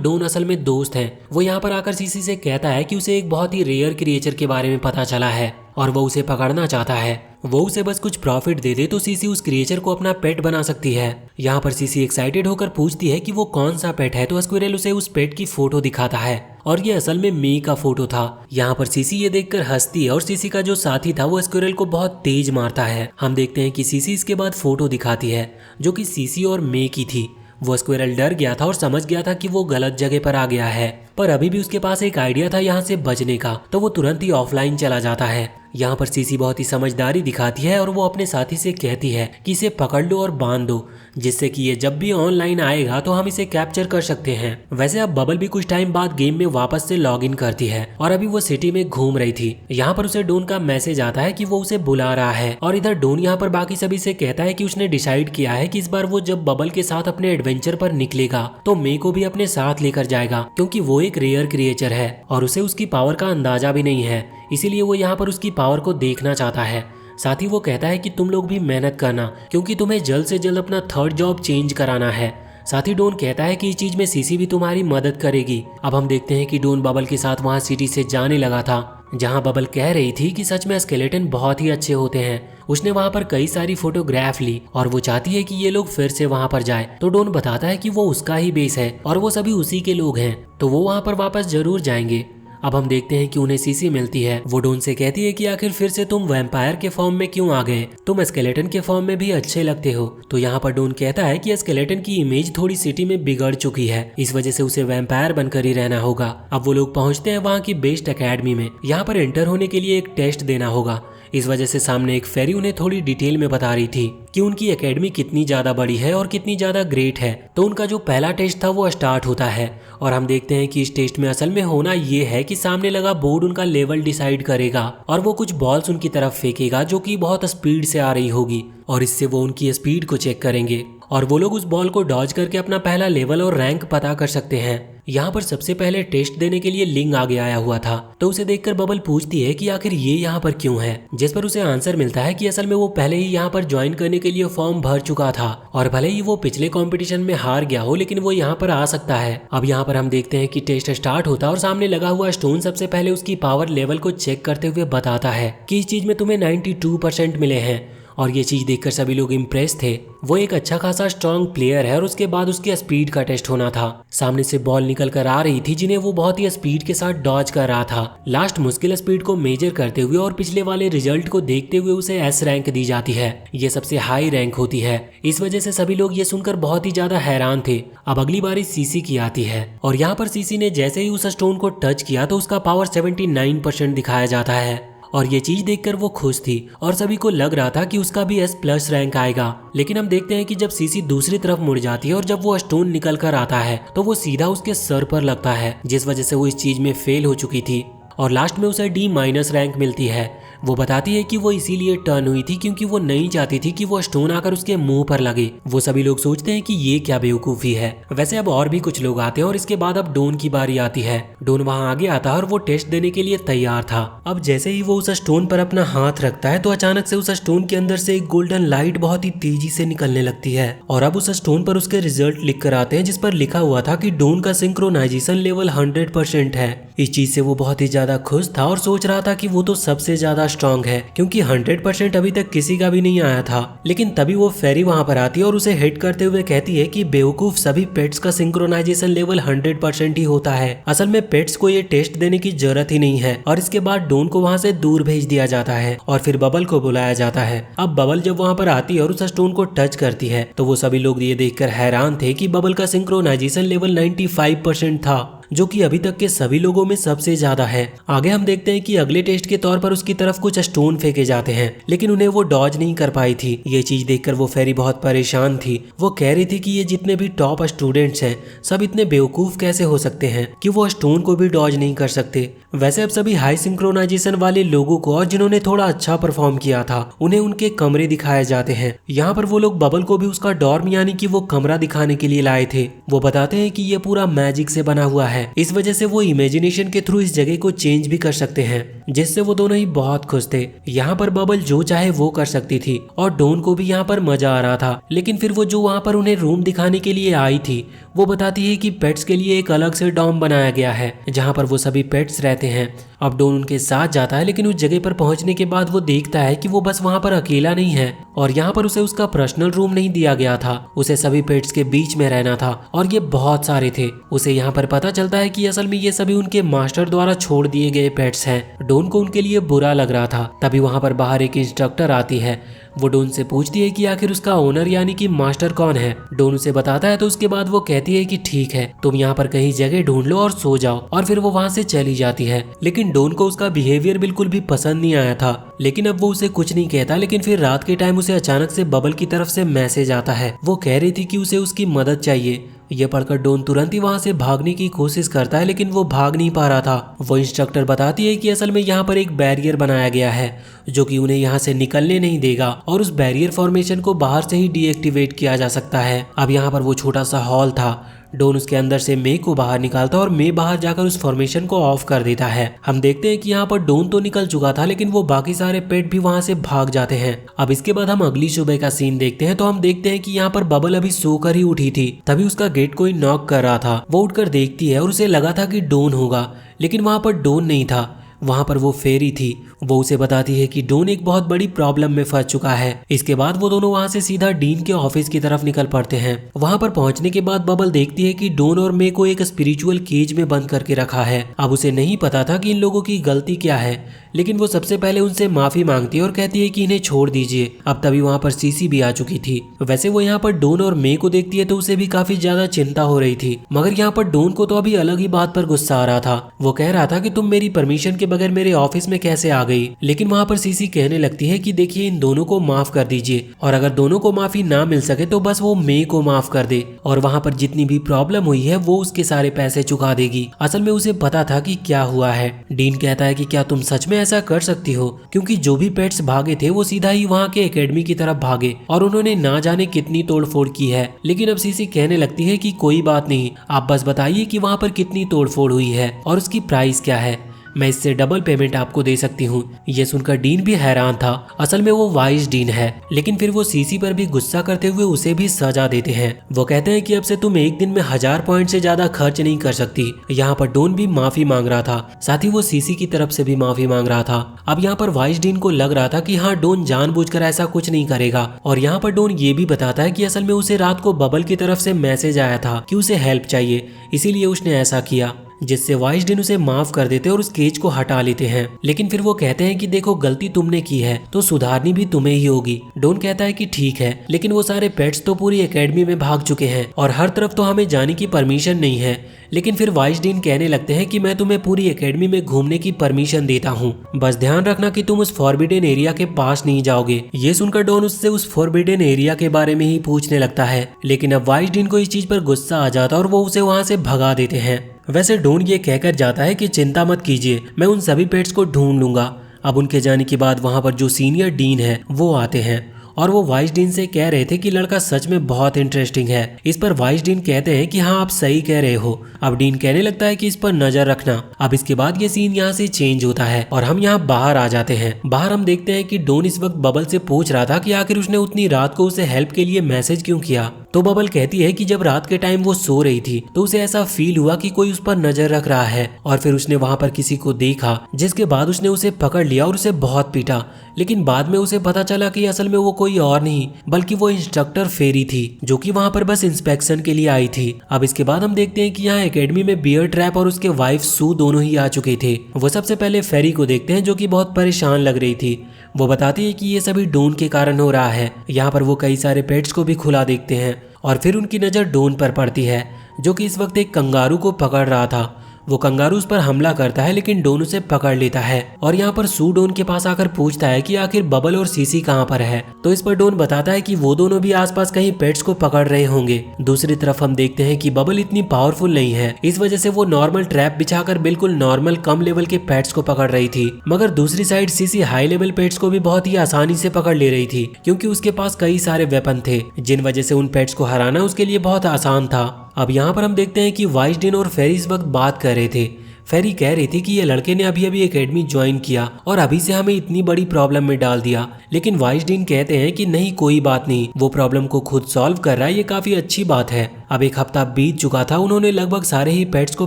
डोन असल में दोस्त हैं। वो यहाँ पर आकर सीसी से कहता है कि उसे एक बहुत ही रेयर क्रिएचर के बारे में पता चला है और वो उसे पकड़ना चाहता है। वो उसे बस कुछ प्रॉफिट दे दे तो सीसी उस क्रिएचर को अपना पेट बना सकती है। यहाँ पर सीसी एक्साइटेड होकर पूछती है कि वो कौन सा पेट है, तो स्क्विरल उसे उस पेट की फोटो दिखाता है और ये असल में मे का फोटो था। यहाँ पर सीसी ये देखकर हंसती है और सीसी का जो साथी था वो स्क्विरल को बहुत तेज मारता है। हम देखते हैं कि सीसी इसके बाद फोटो दिखाती है जो कि सीसी और मे की थी। वो स्क्विरल डर गया था और समझ गया था कि वो गलत जगह पर आ गया है, पर अभी भी उसके पास एक आइडिया था यहाँ से बचने का, तो वो तुरंत ही ऑफलाइन चला जाता है। यहाँ पर सीसी बहुत ही समझदारी दिखाती है और वो अपने साथी से कहती है कि इसे पकड़ लो और बांध दो, जिससे कि ये जब भी ऑनलाइन आएगा तो हम इसे कैप्चर कर सकते हैं। वैसे अब बबल भी कुछ टाइम बाद गेम में वापस से लॉग इन करती है और अभी वो सिटी में घूम रही थी। यहाँ पर उसे डोन का मैसेज आता है कि वो उसे बुला रहा है और इधर डोन यहाँ पर बाकी सभी से कहता है कि उसने डिसाइड किया है कि इस बार वो जब बबल के साथ अपने एडवेंचर पर निकलेगा तो मे को भी अपने साथ लेकर जाएगा, क्योंकि वो एक रेयर क्रिएचर है और उसे उसकी पावर का अंदाजा भी नहीं है, इसीलिए वो यहाँ पर उसकी पावर को देखना चाहता है। साथ ही वो कहता है कि तुम लोग भी मेहनत करना, क्योंकि तुम्हें जल्द से जल्द अपना 3rd जॉब चेंज कराना है। साथ ही डोन कहता है कि इस चीज में सीसी भी तुम्हारी मदद करेगी। अब हम देखते हैं कि डोन बबल के साथ वहाँ सिटी से जाने लगा था, जहाँ बबल कह रही थी कि सच में स्केलेटन बहुत ही अच्छे होते हैं। उसने वहाँ पर कई सारी फोटोग्राफ ली और वो चाहती है कि ये लोग फिर से वहाँ पर जाए, तो डोन बताता है कि वो उसका ही बेस है और वो सभी उसी के लोग हैं, तो वो वहाँ पर वापस जरूर जाएंगे। अब हम देखते हैं कि उन्हें सीसी मिलती है। वो डोन से कहती है कि आखिर फिर से तुम वैम्पायर के फॉर्म में क्यों आ गए, तुम स्केलेटन के फॉर्म में भी अच्छे लगते हो। तो यहाँ पर डोन कहता है कि स्केलेटन की इमेज थोड़ी सिटी में बिगड़ चुकी है, इस वजह से उसे वैम्पायर बनकर ही रहना होगा। अब वो लोग पहुंचते हैं वहाँ की बेस्ट एकेडमी में। यहाँ पर एंटर होने के लिए एक टेस्ट देना होगा, इस वजह से सामने एक फेरी उन्हें थोड़ी डिटेल में बता रही थी कि उनकी एकेडमी कितनी ज्यादा बड़ी है और कितनी ज्यादा ग्रेट है। तो उनका जो पहला टेस्ट था वो स्टार्ट होता है और हम देखते हैं कि इस टेस्ट में असल में होना ये है कि सामने लगा बोर्ड उनका लेवल डिसाइड करेगा और वो कुछ बॉल्स उनकी तरफ फेंकेगा जो कि बहुत स्पीड से आ रही होगी और इससे वो उनकी स्पीड को चेक करेंगे और वो लोग उस बॉल को डॉज करके अपना पहला लेवल और रैंक पता कर सकते हैं। यहाँ पर सबसे पहले टेस्ट देने के लिए लिंग आगे आया हुआ था, तो उसे देखकर बबल पूछती है कि आखिर ये यहाँ पर क्यों है, जिस पर उसे आंसर मिलता है कि असल में वो पहले ही यहाँ पर ज्वाइन करने के लिए फॉर्म भर चुका था और भले ही वो पिछले कंपटीशन में हार गया हो, लेकिन वो यहाँ पर आ सकता है। अब यहाँ पर हम देखते हैं कि टेस्ट स्टार्ट होता है और सामने लगा हुआ स्टोन सबसे पहले उसकी पावर लेवल को चेक करते हुए बताता है कि इस चीज में तुम्हें 92% मिले हैं और ये चीज देखकर सभी लोग इम्प्रेस थे। वो एक अच्छा खासा स्ट्रॉन्ग प्लेयर है और उसके बाद उसके स्पीड का टेस्ट होना था। सामने से बॉल निकल कर आ रही थी जिन्हें वो बहुत ही स्पीड के साथ डॉज कर रहा था। लास्ट मुश्किल स्पीड को मेजर करते हुए और पिछले वाले रिजल्ट को देखते हुए उसे एस रैंक दी जाती है। ये सबसे हाई रैंक होती है। इस वजह से सभी लोग ये सुनकर बहुत ही ज्यादा हैरान थे। अब अगली बारी सीसी की आती है और यहाँ पर सीसी ने जैसे ही उस स्टोन को टच किया तो उसका पावर 79% दिखाया जाता है और ये चीज देखकर वो खुश थी और सभी को लग रहा था कि उसका भी S+ रैंक आएगा। लेकिन हम देखते हैं कि जब सीसी दूसरी तरफ मुड़ जाती है और जब वो स्टोन निकल कर आता है तो वो सीधा उसके सर पर लगता है, जिस वजह से वो इस चीज में फेल हो चुकी थी और लास्ट में उसे D- रैंक मिलती है। वो बताती है कि वो इसीलिए टर्न हुई थी क्योंकि वो नहीं चाहती थी कि वो स्टोन आकर उसके मुंह पर लगे। वो सभी लोग सोचते हैं कि ये क्या बेवकूफी है। वैसे अब और भी कुछ लोग आते हैं और इसके बाद अब डोन की बारी आती है। डोन वहाँ आगे आता है और वो टेस्ट देने के लिए तैयार था। अब जैसे ही वो उस स्टोन पर अपना हाथ रखता है तो अचानक से उस स्टोन के अंदर से एक गोल्डन लाइट बहुत ही तेजी से निकलने लगती है और अब उस स्टोन पर उसके रिजल्ट लिख कर आते हैं, जिस पर लिखा हुआ था कि डोन का सिंक्रोनाइजेशन लेवल 100% है। इस चीज से वो बहुत ही ज्यादा खुश था और सोच रहा था कि वो तो सबसे ज्यादा स्ट्रॉन्ग है क्योंकि 100% अभी तक किसी का भी नहीं आया था। लेकिन तभी वो फेरी वहां पर आती है और उसे हिट करते हुए कहती है कि बेवकूफ, सभी पेट्स का सिंक्रोनाइजेशन लेवल 100% ही होता है। असल में पेट्स को ये टेस्ट देने की जरूरत ही नहीं है। और इसके बाद डोन को वहां से दूर भेज दिया जाता है और फिर बबल को बुलाया जाता है। अब बबल जब वहां पर आती है और उस स्टोन को टच करती है तो वो सभी लोग ये देखकर हैरान थे कि बबल का सिंक्रोनाइजेशन लेवल 95% था, जो कि अभी तक के सभी लोगों में सबसे ज्यादा है। आगे हम देखते हैं कि अगले टेस्ट के तौर पर उसकी तरफ कुछ स्टोन फेंके जाते हैं, लेकिन उन्हें वो डॉज नहीं कर पाई थी। ये चीज देखकर वो फेरी बहुत परेशान थी। वो कह रही थी कि ये जितने भी टॉप स्टूडेंट्स हैं सब इतने बेवकूफ कैसे हो सकते हैं कि वो स्टोन को भी डॉज नहीं कर सकते। वैसे अब सभी हाई सिंक्रोनाइजेशन वाले लोगों को और जिन्होंने थोड़ा अच्छा परफॉर्म किया था उन्हें उनके कमरे दिखाए जाते हैं। यहाँ पर वो लोग बबल को भी उसका डॉर्म यानी कि वो कमरा दिखाने के लिए लाए थे। वो बताते हैं कि ये पूरा मैजिक से बना हुआ है, इस वजह से वो इमेजिनेशन के थ्रू इस जगह को चेंज भी कर सकते हैं, जिससे वो दोनों ही बहुत खुश थे। यहाँ पर बबल जो चाहे वो कर सकती थी और डॉन को भी यहाँ पर मजा आ रहा था। लेकिन फिर वो जो वहाँ पर उन्हें रूम दिखाने के लिए आई थी वो बताती है कि पेट्स के लिए एक अलग से डॉम बनाया गया है जहाँ पर वो सभी पेट्स रहते हैं। अब डॉन उनके साथ जाता है, लेकिन उस जगह पर पहुंचने के बाद वो देखता है कि वो बस वहाँ पर अकेला नहीं है और यहाँ पर उसे उसका पर्सनल रूम नहीं दिया गया था, उसे सभी पेट्स के बीच में रहना था और ये बहुत सारे थे। उसे यहाँ पर पता चलता है कि असल में ये सभी उनके मास्टर द्वारा छोड़ दिए गए पेट्स हैं। डॉन को उनके लिए बुरा लग रहा था। तभी वहाँ पर बाहर एक इंस्ट्रक्टर आती है। वो डॉन से पूछती है कि आखिर उसका ओनर यानी कि मास्टर कौन है। डॉन उसे बताता है तो उसके बाद वो कहती है कि ठीक है, तुम यहाँ पर कहीं जगह ढूंढ लो और सो जाओ, और फिर वो वहाँ से चली जाती है। लेकिन डॉन को उसका बिहेवियर बिल्कुल भी पसंद नहीं आया था, लेकिन अब वो उसे कुछ नहीं कहता। लेकिन फिर रात के टाइम उसे अचानक से बबल की तरफ से मैसेज आता है। वो कह रही थी कि उसे उसकी मदद चाहिए। ये पढ़कर डॉन तुरंत ही वहाँ से भागने की कोशिश करता है, लेकिन वो भाग नहीं पा रहा था। वो इंस्ट्रक्टर बताती है कि असल में यहाँ पर एक बैरियर बनाया गया है जो कि उन्हें यहाँ से निकलने नहीं देगा और उस बैरियर फॉर्मेशन को बाहर से ही डीएक्टिवेट किया जा सकता है। अब यहाँ पर वो छोटा सा हॉल था। डॉन उसके अंदर से मे को बाहर निकालता और मे बाहर जाकर उस फॉर्मेशन को ऑफ कर देता है। हम देखते हैं कि यहाँ पर डॉन तो निकल चुका था, लेकिन वो बाकी सारे पेट भी वहाँ से भाग जाते हैं। अब इसके बाद हम अगली सुबह का सीन देखते हैं तो हम देखते हैं कि यहाँ पर बबल अभी सोकर ही उठी थी। तभी उसका गेट कोई नॉक कर रहा था। वो उठकर देखती है और उसे लगा था कि डॉन होगा, लेकिन वहाँ पर डॉन नहीं था, वहाँ पर वो फेरी थी। वो उसे बताती है कि डॉन एक बहुत बड़ी प्रॉब्लम में फंस चुका है। इसके बाद वो दोनों वहाँ से सीधा डीन के ऑफिस की तरफ निकल पड़ते हैं। वहाँ पर पहुँचने के बाद बबल देखती है कि डॉन और मे को एक स्पिरिचुअल केज में बंद करके रखा है। अब उसे नहीं पता था कि इन लोगों की गलती क्या है, लेकिन वो सबसे पहले उनसे माफी मांगती है और कहती है कि इन्हें छोड़ दीजिए। अब तभी वहाँ पर सीसी भी आ चुकी थी। वैसे वो यहाँ पर डॉन और मे को देखती है तो उसे भी काफी ज्यादा चिंता हो रही थी, मगर यहाँ पर डॉन को तो अभी अलग ही बात पर गुस्सा आ रहा था। वो कह रहा था कि तुम मेरी परमिशन के बगैर मेरे ऑफिस में कैसे आ गई। लेकिन वहाँ पर सीसी कहने लगती है कि देखिए इन दोनों को माफ कर दीजिए, और अगर दोनों को माफी ना मिल सके तो बस वो मे को माफ कर दे, और वहाँ पर जितनी भी प्रॉब्लम हुई है वो उसके सारे पैसे चुका देगी। असल में उसे पता था कि क्या हुआ है। डीन कहता है कि क्या तुम सच में ऐसा कर सकती हो, क्योंकि जो भी पेट्स भागे थे वो सीधा ही वहाँ के एकेडमी की तरफ भागे और उन्होंने ना जाने कितनी तोड़फोड़ की है। लेकिन अब सीसी कहने लगती है कि कोई बात नहीं, आप बस बताइए कि वहाँ पर कितनी तोड़फोड़ हुई है और उसकी प्राइस क्या है, मैं इससे डबल पेमेंट आपको दे सकती हूँ। ये सुनकर डीन भी हैरान था। असल में वो वाइज डीन है, लेकिन फिर वो सीसी पर भी गुस्सा करते हुए उसे भी सजा देते हैं। वो कहते हैं कि अब से तुम एक दिन में 1000 पॉइंट से ज्यादा खर्च नहीं कर सकती। यहाँ पर डॉन भी माफी मांग रहा था, साथ ही वो सीसी की तरफ से भी माफी मांग रहा था। अब यहाँ पर वाइज डीन को लग रहा था कि हाँ, डॉन जानबूझकर ऐसा कुछ नहीं करेगा। और यहाँ पर डॉन ये भी बताता है कि असल में उसे रात को बबल की तरफ से मैसेज आया था कि उसे हेल्प चाहिए, इसीलिए उसने ऐसा किया, जिससे वाइज डीन उसे माफ कर देते और उस केज को हटा लेते हैं। लेकिन फिर वो कहते हैं कि देखो गलती तुमने की है तो सुधारनी भी तुम्हें ही होगी। डॉन कहता है कि ठीक है, लेकिन वो सारे पेट्स तो पूरी एकेडमी में भाग चुके हैं और हर तरफ तो हमें जाने की परमिशन नहीं है। लेकिन फिर वाइज डीन कहने लगते हैं कि मैं तुम्हें पूरी एकेडमी में घूमने की परमिशन देता हूँ, बस ध्यान रखना कि तुम उस फॉरबिडन एरिया के पास नहीं जाओगे। ये सुनकर डॉन उससे उस फॉरबिडन एरिया के बारे में ही पूछने लगता है, लेकिन अब वाइज डीन को इस चीज पर गुस्सा आ जाता है और वो उसे वहाँ से भगा देते हैं। वैसे डॉन ये कहकर जाता है कि चिंता मत कीजिए, मैं उन सभी पेट्स को ढूंढ लूंगा। अब उनके जाने के बाद वहाँ पर जो सीनियर डीन है वो आते हैं और वो वाइज डीन से कह रहे थे कि लड़का सच में बहुत इंटरेस्टिंग है। इस पर वाइज डीन कहते हैं कि हाँ, आप सही कह रहे हो। अब डीन कहने लगता है कि इस पर नजर रखना। अब इसके बाद ये सीन यहाँ से चेंज होता है और हम यहाँ बाहर आ जाते हैं। बाहर हम देखते हैं कि डॉन इस वक्त बबल से पूछ रहा था कि आखिर उसने उतनी रात को उसे हेल्प के लिए मैसेज क्यों किया। तो बबल कहती है कि जब रात के टाइम वो सो रही थी तो उसे ऐसा फील हुआ कि कोई उस पर नजर रख रहा है, और फिर उसने वहाँ पर किसी को देखा, जिसके बाद उसने उसे पकड़ लिया और उसे बहुत पीटा। लेकिन बाद में उसे पता चला कि असल में वो कोई और नहीं बल्कि वो इंस्ट्रक्टर फेरी थी, जो कि वहाँ पर बस इंस्पेक्शन के लिए आई थी। अब इसके बाद हम देखते हैं कि यहाँ एकेडमी में बियर ट्रैप और उसके वाइफ सू दोनों ही आ चुके थे। वो सबसे पहले फेरी को देखते हैं जो कि बहुत परेशान लग रही थी। वो बताती है कि ये सभी डॉन के कारण हो रहा है। यहाँ पर वो कई सारे पेट्स को भी खुला देखते हैं और फिर उनकी नज़र डॉन पर पड़ती है, जो कि इस वक्त एक कंगारू को पकड़ रहा था। वो कंगारू उस पर हमला करता है लेकिन डोन उसे पकड़ लेता है और यहाँ पर सू डोन के पास आकर पूछता है कि आखिर बबल और सीसी कहाँ पर है। तो इस पर डोन बताता है कि वो दोनों भी आसपास कहीं पेट्स को पकड़ रहे होंगे। दूसरी तरफ हम देखते हैं कि बबल इतनी पावरफुल नहीं है, इस वजह से वो नॉर्मल ट्रैप बिछाकर बिल्कुल नॉर्मल कम लेवल के पेट्स को पकड़ रही थी। मगर दूसरी side CC high level pets को भी बहुत ही आसानी से पकड़ ले रही थी क्योंकि उसके पास कई सारे वेपन थे जिन वजह से उन पेट्स को हराना उसके लिए बहुत आसान था। अब यहाँ पर हम देखते हैं कि वाइसडीन और फेरी इस वक्त बात कर रहे थे। फेरी कह रही थी कि ये लड़के ने अभी अभी एकेडमी ज्वाइन किया और अभी से हमें इतनी बड़ी प्रॉब्लम में डाल दिया, लेकिन वाइसडीन कहते हैं कि नहीं कोई बात नहीं, वो प्रॉब्लम को खुद सॉल्व कर रहा है, ये काफी अच्छी बात है। अब एक हफ्ता बीत चुका था, उन्होंने लगभग सारे ही पेट्स को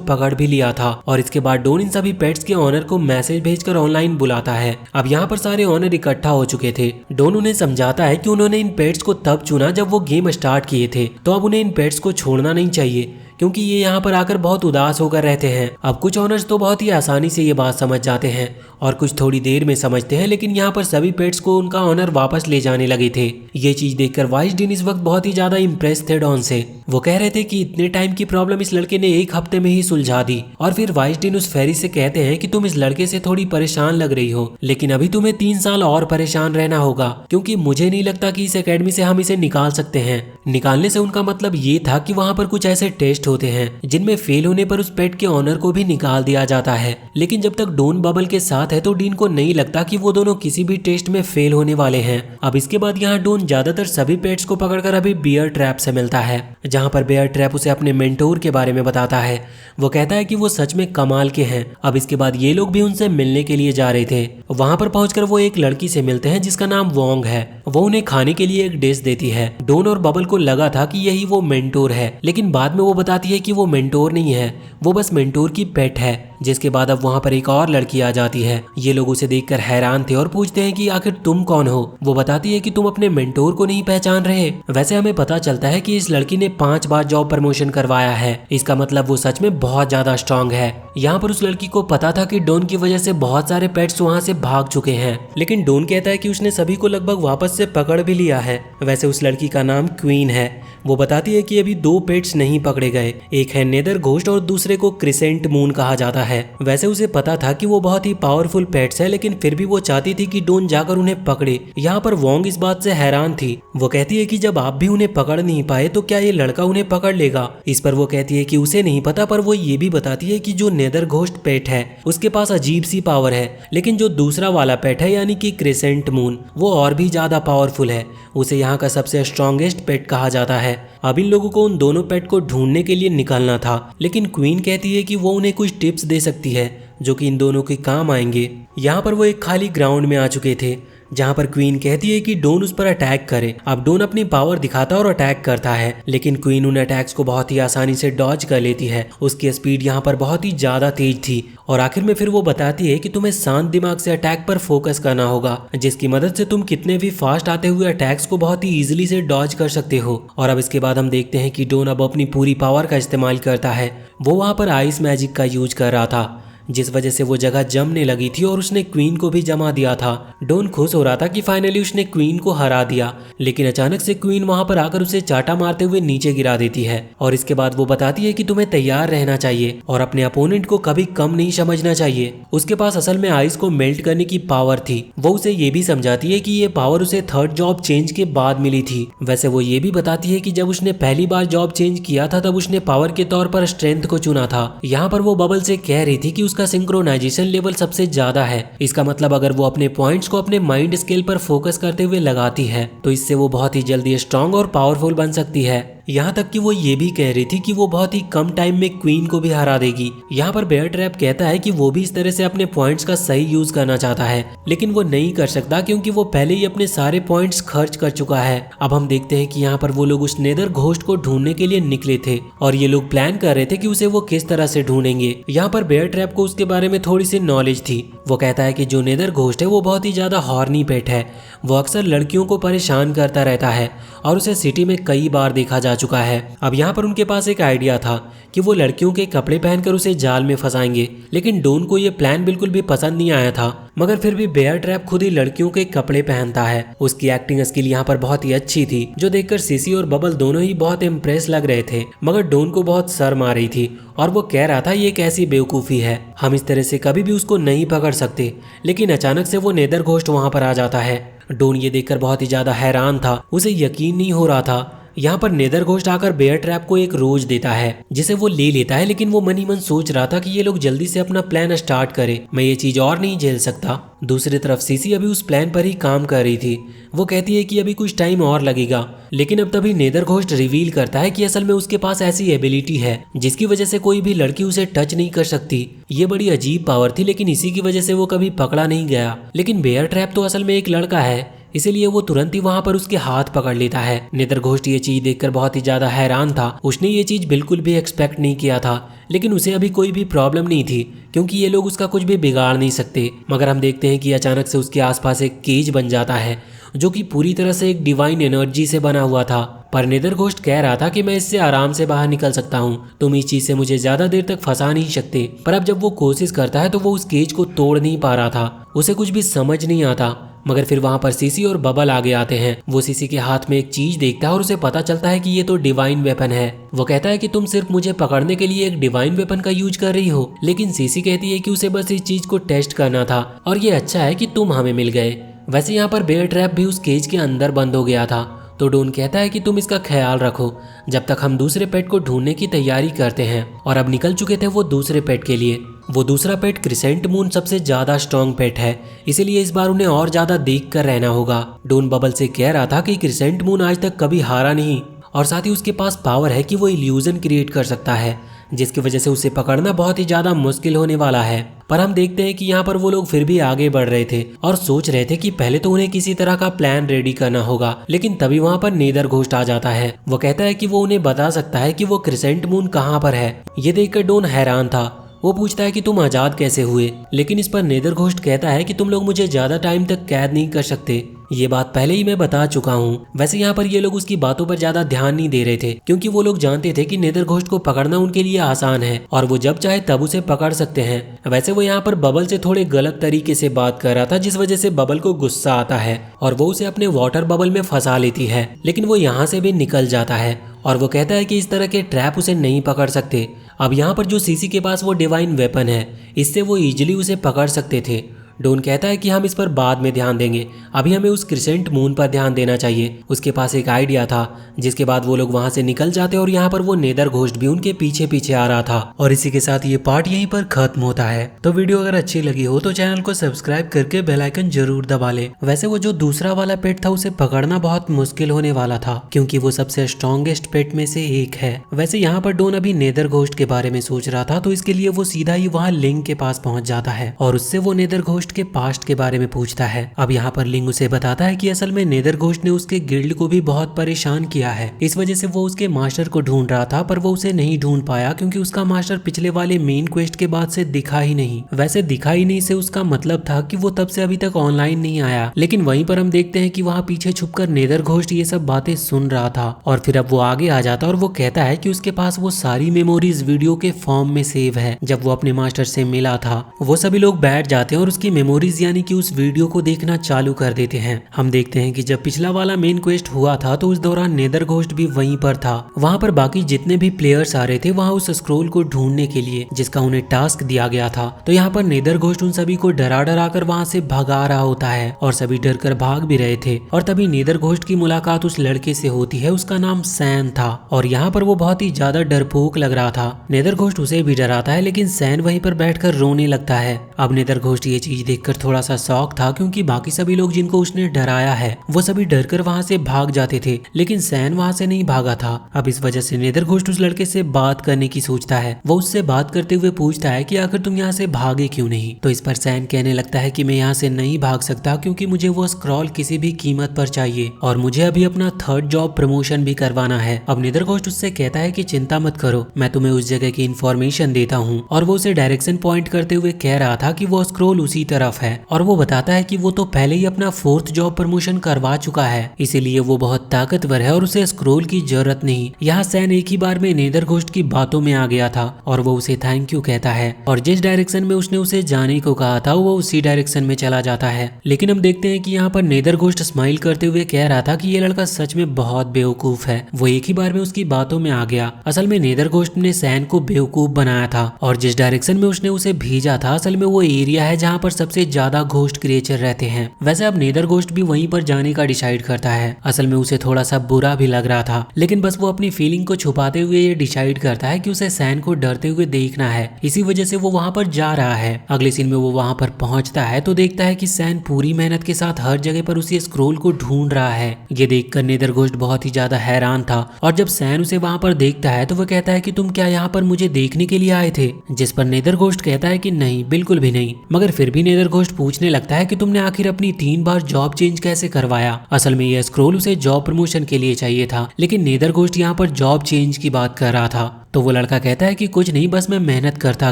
पकड़ भी लिया था और इसके बाद डोन इन सभी पेट्स के ऑनर को मैसेज भेजकर ऑनलाइन बुलाता है। अब यहाँ पर सारे ऑनर इकट्ठा हो चुके थे। डोन उन्हें समझाता है कि उन्होंने इन पेट्स को तब चुना जब वो गेम स्टार्ट किए थे, तो अब उन्हें इन पेट्स को छोड़ना नहीं चाहिए क्योंकि ये यहाँ पर आकर बहुत उदास होकर रहते हैं। अब कुछ ओनर्स तो बहुत ही आसानी से ये बात समझ जाते हैं और कुछ थोड़ी देर में समझते हैं, लेकिन यहाँ पर सभी पेट्स को उनका ओनर वापस ले जाने लगे थे। ये चीज देखकर वाइसडीन इस वक्त बहुत ही ज्यादा इम्प्रेस थे डॉन से। वो कह रहे थे कि इतने टाइम की प्रॉब्लम इस लड़के ने एक हफ्ते में ही सुलझा दी। और फिर वाइसडीन उस फेरी से कहते हैं कि तुम इस लड़के से थोड़ी परेशान लग रही हो, लेकिन अभी तुम्हें 3 साल और परेशान रहना होगा क्योंकि मुझे नहीं लगता कि इस एकेडमी से हम इसे निकाल सकते हैं। निकालने से उनका मतलब ये था कि वहाँ पर कुछ ऐसे टेस्ट होते हैं जिनमें फेल होने पर उस पेट के ऑनर को भी निकाल दिया जाता है, लेकिन जब तक डोन बबल के साथ है तो डीन को नहीं लगता कि वो दोनों किसी भी टेस्ट में फेल होने वाले हैं। अब इसके बाद यहाँ डोन ज्यादातर सभी पेट्स को पकड़कर अभी बियर ट्रैप से मिलता है, जहाँ पर बियर ट्रैप उसे अपने मेंटोर के बारे में बताता है। वो कहता है कि वो सच में कमाल के हैं। अब इसके बाद ये लोग भी उनसे मिलने के लिए जा रहे थे। वहाँ पर पहुंचकर वो एक लड़की से मिलते हैं जिसका नाम वोंग है। वो उन्हें खाने के लिए एक डिश देती है। डोन और बबल को लगा था कि यही वो मेंटोर है, लेकिन बाद में वो बताती है कि वो मेंटोर नहीं है, वो बस मेंटोर की पेट है। जिसके बाद अब वहाँ पर एक और लड़की आ जाती है। ये लोग उसे देखकर हैरान थे और पूछते हैं कि आखिर तुम कौन हो। वो बताती है कि तुम अपने मेंटोर को नहीं पहचान रहे। वैसे हमें पता चलता है कि इस लड़की ने 5 बार जॉब प्रमोशन करवाया है, इसका मतलब वो सच में बहुत ज्यादा स्ट्रांग है। यहाँ पर उस लड़की को पता था कि डोन की वजह से बहुत सारे पेट्स वहाँ से भाग चुके हैं, लेकिन डोन कहता है कि उसने सभी को लगभग वापस से पकड़ भी लिया है। वैसे उस लड़की का नाम क्वीन है। वो बताती है कि अभी 2 पेट्स नहीं पकड़े गए, एक है नेदर घोस्ट और दूसरे को क्रिसेंट मून कहा जाता है। वैसे उसे पता था कि वो बहुत ही पावरफुल पेट्स है, लेकिन फिर भी वो चाहती थी कि डोन जाकर उन्हें पकड़े। यहाँ पर वोंग इस बात से हैरान थी। वो कहती है कि जब आप भी उन्हें पकड़ नहीं पाए तो क्या ये लड़का उन्हें पकड़ लेगा। इस पर वो कहती है कि उसे नहीं पता, पर वो ये भी बताती है कि जो नेदर घोस्ट पेट है उसके पास अजीब सी पावर है, लेकिन जो दूसरा वाला पेट है यानी कि क्रिसेंट मून वो और भी ज्यादा पावरफुल है। उसे यहाँ का सबसे स्ट्रॉन्गेस्ट पेट कहा जाता है। अब इन लोगों को उन दोनों पेट को ढूंढने के लिए निकलना था, लेकिन क्वीन कहती है कि वो उन्हें कुछ टिप्स दे सकती है जो कि इन दोनों के काम आएंगे। यहाँ पर वो एक खाली ग्राउंड में आ चुके थे, जहाँ पर क्वीन कहती है कि डोन उस पर अटैक करे। अब डोन अपनी पावर दिखाता और अटैक करता है, लेकिन क्वीन उन अटैक्स को बहुत ही आसानी से डॉज कर लेती है। उसकी स्पीड यहाँ पर बहुत ही ज्यादा तेज थी और आखिर में फिर वो बताती है कि तुम्हें शांत दिमाग से अटैक पर फोकस करना होगा, जिसकी मदद से तुम कितने भी फास्ट आते हुए अटैक्स को बहुत ही इजीली से डॉज कर सकते हो। और अब इसके बाद हम देखते हैं कि डोन अब अपनी पूरी पावर का इस्तेमाल करता है। वो वहाँ पर आइस मैजिक का यूज कर रहा था, जिस वजह से वो जगह जमने लगी थी और उसने क्वीन को भी जमा दिया था। डोन खुश हो रहा था कि फाइनली उसने क्वीन को हरा दिया, लेकिन अचानक से क्वीन वहां पर आकर उसे चाटा मारते हुए नीचे गिरा देती है। और इसके बाद वो बताती है कि तुम्हें तैयार रहना चाहिए और अपने अपोनेंट को कभी कम नहीं समझना चाहिए। उसके पास असल में आइस को मेल्ट करने की पावर थी। वो उसे ये भी समझाती है कि ये पावर उसे 3rd जॉब चेंज के बाद मिली थी। वैसे वो ये भी बताती है कि जब उसने पहली बार जॉब चेंज किया था तब उसने पावर के तौर पर स्ट्रेंथ को चुना था। यहाँ पर वो बबल से कह रही थी कि उसका सिंक्रोनाइजेशन लेवल सबसे ज्यादा है। इसका मतलब अगर वो अपने पॉइंट्स को अपने माइंड स्केल पर फोकस करते हुए लगाती है तो इससे वो बहुत ही जल्दी स्ट्रांग और पावरफुल बन सकती है। यहाँ तक कि वो ये भी कह रही थी कि वो बहुत ही कम टाइम में क्वीन को भी हरा देगी। यहाँ पर बेयर ट्रैप कहता है कि वो भी इस तरह से अपने पॉइंट्स का सही यूज करना चाहता है, लेकिन वो नहीं कर सकता क्योंकि वो पहले ही अपने सारे पॉइंट्स खर्च कर चुका है। अब हम देखते हैं कि यहाँ पर वो लोग उस नेदर घोस्ट को ढूंढने के लिए निकले थे और ये लोग प्लान कर रहे थे कि उसे वो किस तरह से ढूंढेंगे। यहाँ पर बेयर ट्रैप को उसके बारे में थोड़ी सी नॉलेज थी। वो कहता है कि जो नेदर घोस्ट है वो बहुत ही ज्यादा हॉर्नी पेट है। वो अक्सर लड़कियों को परेशान करता रहता है और उसे सिटी में कई बार देखा जा चुका है। अब यहाँ पर उनके पास एक आइडिया था कि वो लड़कियों के कपड़े पहनकर उसे जाल में फंसाएंगे, लेकिन डॉन को ये प्लान बिल्कुल भी पसंद नहीं आया था। मगर फिर भी बेयर ट्रैप खुद ही लड़कियों के कपड़े पहनता है। उसकी एक्टिंग स्किल यहाँ पर बहुत ही अच्छी थी, जो देखकर सीसी और बबल दोनों ही बहुत इम्प्रेस लग रहे थे। मगर डॉन को बहुत शर्म आ रही थी और वो कह रहा था ये कैसी बेवकूफ़ी है, हम इस तरह से कभी भी उसको नहीं पकड़ सकते। लेकिन अचानक से वो नेदर घोस्ट वहां पर आ जाता है। डॉन ये देखकर बहुत ही ज्यादा हैरान था, उसे यकीन नहीं हो रहा था। यहाँ पर नेदर घोस्ट आकर बेयर ट्रैप को एक रोज देता है जिसे वो ले लेता है, लेकिन वो मन ही मन सोच रहा था कि ये लोग जल्दी से अपना प्लान स्टार्ट करें, मैं ये चीज और नहीं झेल सकता। दूसरी तरफ सीसी अभी उस प्लान पर ही काम कर रही थी। वो कहती है कि अभी कुछ टाइम और लगेगा, लेकिन अब तभी नेदर घोस्ट रिवील करता है कि असल में उसके पास ऐसी एबिलिटी है जिसकी वजह से कोई भी लड़की उसे टच नहीं कर सकती। ये बड़ी अजीब पावर थी, लेकिन इसी की वजह से वो कभी पकड़ा नहीं गया। लेकिन बेयर ट्रैप तो असल में एक लड़का है, इसीलिए वो तुरंत ही वहां पर उसके हाथ पकड़ लेता है। नेदर घोस्ट ये चीज देखकर बहुत ही ज्यादा हैरान था। उसने ये चीज बिल्कुल भी एक्सपेक्ट नहीं किया था, लेकिन उसे अभी कोई भी प्रॉब्लम नहीं थी क्योंकि ये लोग उसका कुछ भी बिगाड़ नहीं सकते। मगर हम देखते हैं कि अचानक से उसके आसपास एक केज बन जाता है जो कि पूरी तरह से एक डिवाइन एनर्जी से बना हुआ था। पर नेदर घोस्ट कह रहा था कि मैं इससे आराम से बाहर निकल सकता हूँ, तुम इस चीज से मुझे ज्यादा देर तक फंसा नहीं सकते। पर अब जब वो कोशिश करता है तो वो उस केज को तोड़ नहीं पा रहा था, उसे कुछ भी समझ नहीं आता। मगर फिर वहां पर सीसी और बबल आगे आते हैं। वो सीसी के हाथ में एक चीज देखता है और उसे पता चलता है कि ये तो डिवाइन वेपन है। वो कहता है कि तुम सिर्फ मुझे पकड़ने के लिए एक डिवाइन वेपन का यूज कर रही हो, लेकिन सीसी कहती है कि उसे बस इस चीज को टेस्ट करना था और ये अच्छा है कि तुम हमें मिल गए। वैसे यहाँ पर बेयर ट्रैप भी उस केज के अंदर बंद हो गया था, तो डॉन कहता है कि तुम इसका ख्याल रखो जब तक हम दूसरे पेट को ढूंढने की तैयारी करते हैं। और अब निकल चुके थे वो दूसरे पेट के लिए। वो दूसरा पेट क्रिसेंट मून सबसे ज्यादा स्ट्रॉन्ग पेट है, इसीलिए इस बार उन्हें और ज्यादा देख कर रहना होगा। डॉन बबल से कह रहा था कि क्रिसेंट मून आज तक कभी हारा नहीं और साथ ही उसके पास पावर है कि वो इल्यूजन क्रिएट कर सकता है, जिसकी वजह से उसे पकड़ना बहुत ही ज्यादा मुश्किल होने वाला है। पर हम देखते हैं कि यहाँ पर वो लोग फिर भी आगे बढ़ रहे थे और सोच रहे थे कि पहले तो उन्हें किसी तरह का प्लान रेडी करना होगा। लेकिन तभी वहाँ पर नेदर घोस्ट आ जाता है। वो कहता है कि वो उन्हें बता सकता है कि वो क्रिसेंट मून कहाँ पर है। ये देखकर डॉन हैरान था। वो पूछता है कि तुम आजाद कैसे हुए, लेकिन इस पर नेदर घोस्ट कहता है कि तुम लोग मुझे ज्यादा टाइम तक कैद नहीं कर सकते, ये बात पहले ही मैं बता चुका हूँ। वैसे यहाँ पर ये लोग उसकी बातों पर ज्यादा ध्यान नहीं दे रहे थे क्योंकि वो लोग जानते थे कि नेदर घोस्ट को पकड़ना उनके लिए आसान है और वो जब चाहे तब उसे पकड़ सकते हैं। वैसे वो यहाँ पर बबल से थोड़े गलत तरीके से बात कर रहा था, जिस वजह से बबल को गुस्सा आता है और वो उसे अपने वाटर बबल में फंसा लेती है, लेकिन वो यहाँ से भी निकल जाता है और वो कहता है कि इस तरह के ट्रैप उसे नहीं पकड़ सकते। अब यहाँ पर जो सीसी के पास वो डिवाइन वेपन है, इससे वो इजीली उसे पकड़ सकते थे। डॉन कहता है कि हम इस पर बाद में ध्यान देंगे, अभी हमें उस क्रिसेंट मून पर ध्यान देना चाहिए। उसके पास एक आइडिया था, जिसके बाद वो लोग वहां से निकल जाते और यहाँ पर वो नेदर घोस्ट भी उनके पीछे पीछे आ रहा था। और इसी के साथ ये पार्ट यहीं पर खत्म होता है। तो वीडियो अगर अच्छी लगी हो तो चैनल को सब्सक्राइब करके बेल आइकन जरूर दबा ले। वैसे वो जो दूसरा वाला पेट था उसे पकड़ना बहुत मुश्किल होने वाला था क्योंकि वो सबसे स्ट्रॉन्गेस्ट पेट में से एक है। वैसे यहाँ पर डॉन अभी नेदर घोस्ट के बारे में सोच रहा था, तो इसके लिए वो सीधा ही वहाँ लिंग के पास पहुंच जाता है और उससे वो नेदर घोस्ट के पास्ट के बारे में पूछता है। अब यहाँ पर लिंग उसे बताता है कि असल में नेदर घोस्ट ने उसके गिल्ड को भी बहुत परेशान किया है, इस वजह से वो उसके मास्टर को ढूंढ रहा था, पर वो उसे नहीं ढूंढ पाया क्योंकि उसका मास्टर पिछले वाले मेन क्वेस्ट के बाद से दिखा ही नहीं। वैसे दिखा ही नहीं से उसका मतलब था कि वो तब से अभी तक ऑनलाइन नहीं आया, लेकिन वहीं पर हम देखते हैं कि वहाँ पीछे छुपकर नेदर घोस्ट ये सब बातें सुन रहा था। और फिर अब वो आगे आ जाता और वो कहता है कि उसके पास वो सारी मेमोरीज वीडियो के फॉर्म में सेव है जब वो अपने मास्टर से मिला था। वो सभी लोग बैठ जाते हैं और उसकी मेमोरीज यानी कि उस वीडियो को देखना चालू कर देते हैं। हम देखते हैं कि जब पिछला वाला मेन क्वेस्ट हुआ था तो उस दौरान नेदर घोस्ट भी वहीं पर था। वहां पर बाकी जितने भी प्लेयर्स आ रहे थे वहां उस स्क्रोल को ढूंढने के लिए जिसका उन्हें टास्क दिया गया था। तो यहाँ पर नेदर घोस्ट उन सभी को डरा डरा कर वहां से भगा रहा होता है और सभी डर कर भाग भी रहे थे। और तभी नेदर घोस्ट की मुलाकात उस लड़के से होती है, उसका नाम सैन था और यहाँ पर वो बहुत ही ज्यादा डरपोक लग रहा था। नेदर घोस्ट उसे भी डराता है, लेकिन सैन वहीं पर बैठकर रोने लगता है। अब नेदर घोस्ट ये चीज देखकर थोड़ा सा शॉक था क्योंकि बाकी सभी लोग जिनको उसने डराया है वो सभी डरकर वहां से भाग जाते थे, लेकिन सैन वहां से नहीं भागा था। अब इस वजह से नेदर घोस्ट उस लड़के से बात करने की सोचता है। वो उससे बात करते हुए पूछता है कि आखिर तुम यहाँ से भागे क्यों नहीं। तो इस पर सैन कहने लगता है कि मैं यहाँ से नहीं भाग सकता क्योंकि मुझे वो स्क्रॉल किसी भी कीमत पर चाहिए और मुझे अभी अपना थर्ड जॉब प्रमोशन भी करवाना है। अब नेदर घोस्ट उससे कहता है कि चिंता मत करो, मैं तुम्हें उस जगह की इंफॉर्मेशन देता हूँ। और वो उसे डायरेक्शन पॉइंट करते हुए कह रहा था कि वो स्क्रॉल उसी तरफ है और वो बताता है कि वो तो पहले ही अपना 4th जॉब प्रमोशन करवा चुका है, इसीलिए वो बहुत ताकतवर है और उसे स्क्रोल की जरूरत नहीं। यहाँ सैन एक ही बार में नेदर घोस्ट की बातों में आ गया था और वो उसे थैंक यू कहता है और जिस डायरेक्शन में उसने उसे जाने को कहा था वो उसी डायरेक्शन में चला जाता है। लेकिन हम देखते हैं कि यहाँ पर नेदर घोस्ट स्माइल करते हुए कह रहा था कि ये लड़का सच में बहुत बेवकूफ है, वो एक ही बार में उसकी बातों में आ गया। असल में नेदर घोस्ट ने सैन को बेवकूफ बनाया था और जिस डायरेक्शन में उसने उसे भेजा था असल में वो एरिया है जहाँ पर सबसे ज्यादा घोस्ट क्रिएचर रहते हैं। वैसे अब नेदर घोस्ट भी वहीं पर जाने का डिसाइड करता है। असल में उसे थोड़ा सा बुरा भी लग रहा था, लेकिन बस वो अपनी फीलिंग को छुपाते हुए ये डिसाइड करता है कि उसे सैन को डरते हुए देखना है, इसी वजह से वो वहाँ पर जा रहा है। अगले सीन में वो वहाँ पर पहुंचता है तो देखता है कि सैन पूरी मेहनत के साथ हर जगह पर उसी स्क्रोल को ढूंढ रहा है। ये देखकर नेदर घोस्ट बहुत ही ज्यादा हैरान था और जब सैन उसे वहाँ पर देखता है तो वो कहता है कि तुम क्या यहाँ पर मुझे देखने के लिए आए थे? जिस पर नेदर घोस्ट कहता है कि नहीं, बिल्कुल भी नहीं। मगर फिर भी नेदर घोस्ट पूछने लगता है कि तुमने आखिर अपनी 3 बार जॉब चेंज कैसे करवाया? असल में यह स्क्रोल उसे जॉब प्रमोशन के लिए चाहिए था, लेकिन नेदर घोस्ट यहाँ पर जॉब चेंज की बात कर रहा था। तो वो लड़का कहता है कि कुछ नहीं, बस मैं मेहनत करता